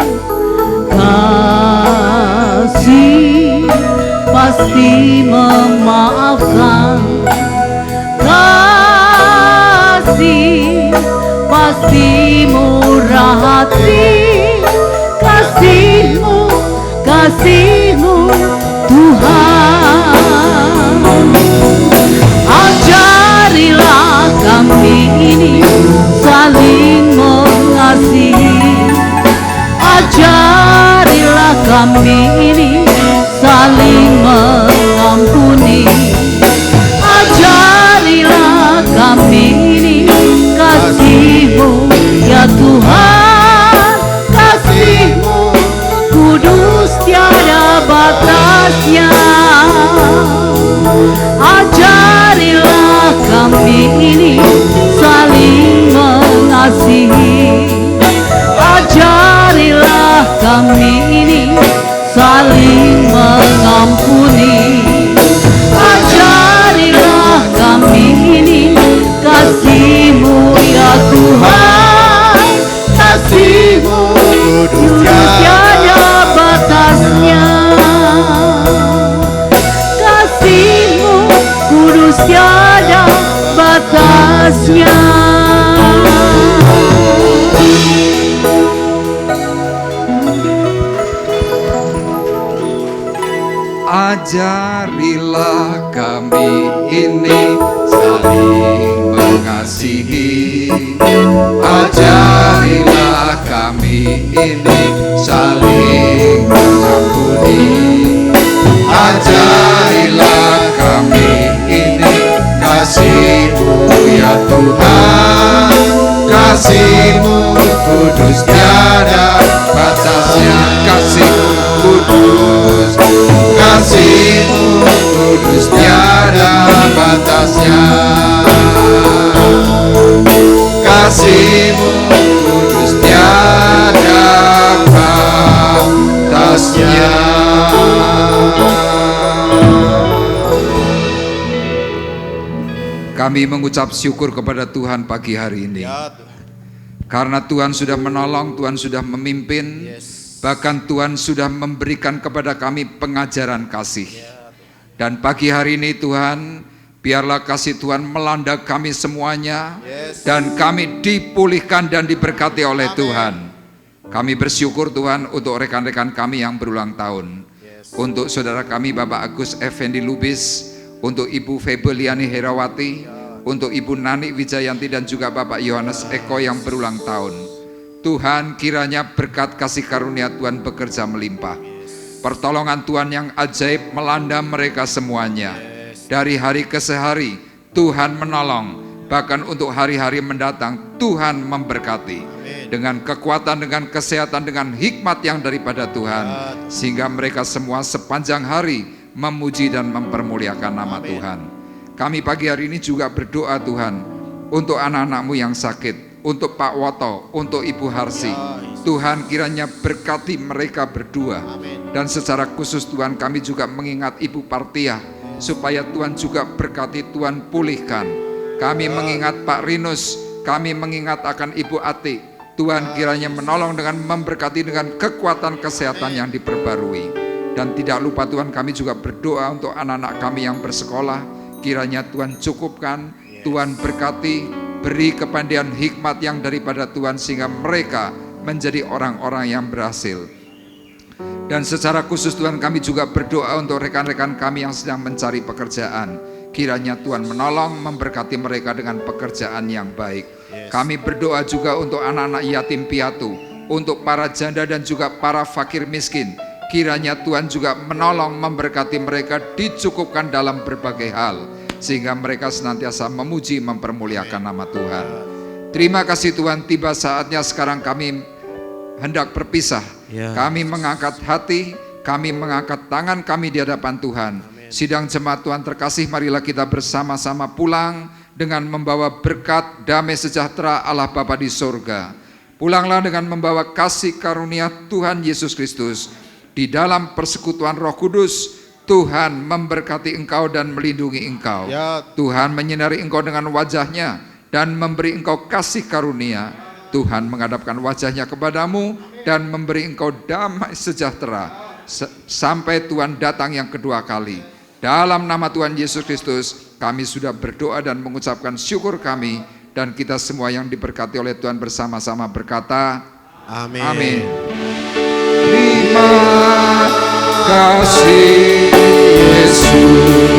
kasih pasti memaafkan, kasih pasti murah hati, kasih-Mu Tuhan. Ajarilah kami ini saling mengasihi, ajarilah kami ini saling mengampuni, ajarilah kami ini kasih-Mu ya Tuhan, kasih-Mu kudus tiada batasnya. Ajarilah kami ini saling mengasihi, ajarilah kami ini saling mengampuni, ajarilah kami ini kasih-Mu ya Tuhan, kasih-Mu kudus tiada batasnya, kasih-Mu kudus tiada batasnya. Ajarilah kami ini saling mengasihi, ajarilah kami ini saling mengampuni, ajarilah kami ini kasih-Mu ya Tuhan, kasih-Mu kudus tiada batasnya, kasih-Mu kudus, kasih-Mu kudus tiada batasnya, kasih-Mu kudus tiada batasnya. Kami mengucap syukur kepada Tuhan pagi hari ini. Karena Tuhan sudah menolong, Tuhan sudah memimpin, bahkan Tuhan sudah memberikan kepada kami pengajaran kasih. Dan pagi hari ini Tuhan, biarlah kasih Tuhan melanda kami semuanya, dan kami dipulihkan dan diberkati oleh Tuhan. Kami bersyukur Tuhan untuk rekan-rekan kami yang berulang tahun. Untuk saudara kami Bapak Agus Effendi Lubis, untuk Ibu Febeliani Herawati, untuk Ibu Nani Wijayanti dan juga Bapak Yohanes Eko yang berulang tahun. Tuhan, kiranya berkat kasih karunia Tuhan bekerja melimpah. Pertolongan Tuhan yang ajaib melanda mereka semuanya. Dari hari ke hari Tuhan menolong, bahkan untuk hari-hari mendatang Tuhan memberkati. Dengan kekuatan, dengan kesehatan, dengan hikmat yang daripada Tuhan, sehingga mereka semua sepanjang hari memuji dan mempermuliakan nama Tuhan. Kami pagi hari ini juga berdoa Tuhan untuk anak-anak-Mu yang sakit, untuk Pak Woto, untuk Ibu Harsi. Tuhan kiranya berkati mereka berdua. Dan secara khusus Tuhan kami juga mengingat Ibu Partia, supaya Tuhan juga berkati, Tuhan pulihkan. Kami mengingat Pak Rinus, kami mengingat akan Ibu Ati. Tuhan kiranya menolong dengan memberkati dengan kekuatan kesehatan yang diperbarui. Dan tidak lupa Tuhan kami juga berdoa untuk anak-anak kami yang bersekolah. Kiranya Tuhan cukupkan, Tuhan berkati, beri kepandaian hikmat yang daripada Tuhan sehingga mereka menjadi orang-orang yang berhasil. Dan secara khusus Tuhan kami juga berdoa untuk rekan-rekan kami yang sedang mencari pekerjaan. Kiranya Tuhan menolong, memberkati mereka dengan pekerjaan yang baik. Kami berdoa juga untuk anak-anak yatim piatu, untuk para janda dan juga para fakir miskin. Kiranya Tuhan juga menolong, memberkati mereka, dicukupkan dalam berbagai hal, sehingga mereka senantiasa memuji, mempermuliakan nama Tuhan. Terima kasih Tuhan, tiba saatnya sekarang kami hendak berpisah. Kami mengangkat hati, kami mengangkat tangan kami di hadapan Tuhan. Sidang jemaat Tuhan terkasih, marilah kita bersama-sama pulang dengan membawa berkat damai sejahtera Allah Bapa di sorga. Pulanglah dengan membawa kasih karunia Tuhan Yesus Kristus. Di dalam persekutuan Roh Kudus, Tuhan memberkati engkau dan melindungi engkau. Tuhan menyinari engkau dengan wajahnya dan memberi engkau kasih karunia. Tuhan menghadapkan wajahnya kepadamu dan memberi engkau damai sejahtera sampai Tuhan datang yang kedua kali. Dalam nama Tuhan Yesus Kristus, kami sudah berdoa dan mengucapkan syukur kami, dan kita semua yang diberkati oleh Tuhan bersama-sama berkata, Amin. Amin. Terima kasih Yesus.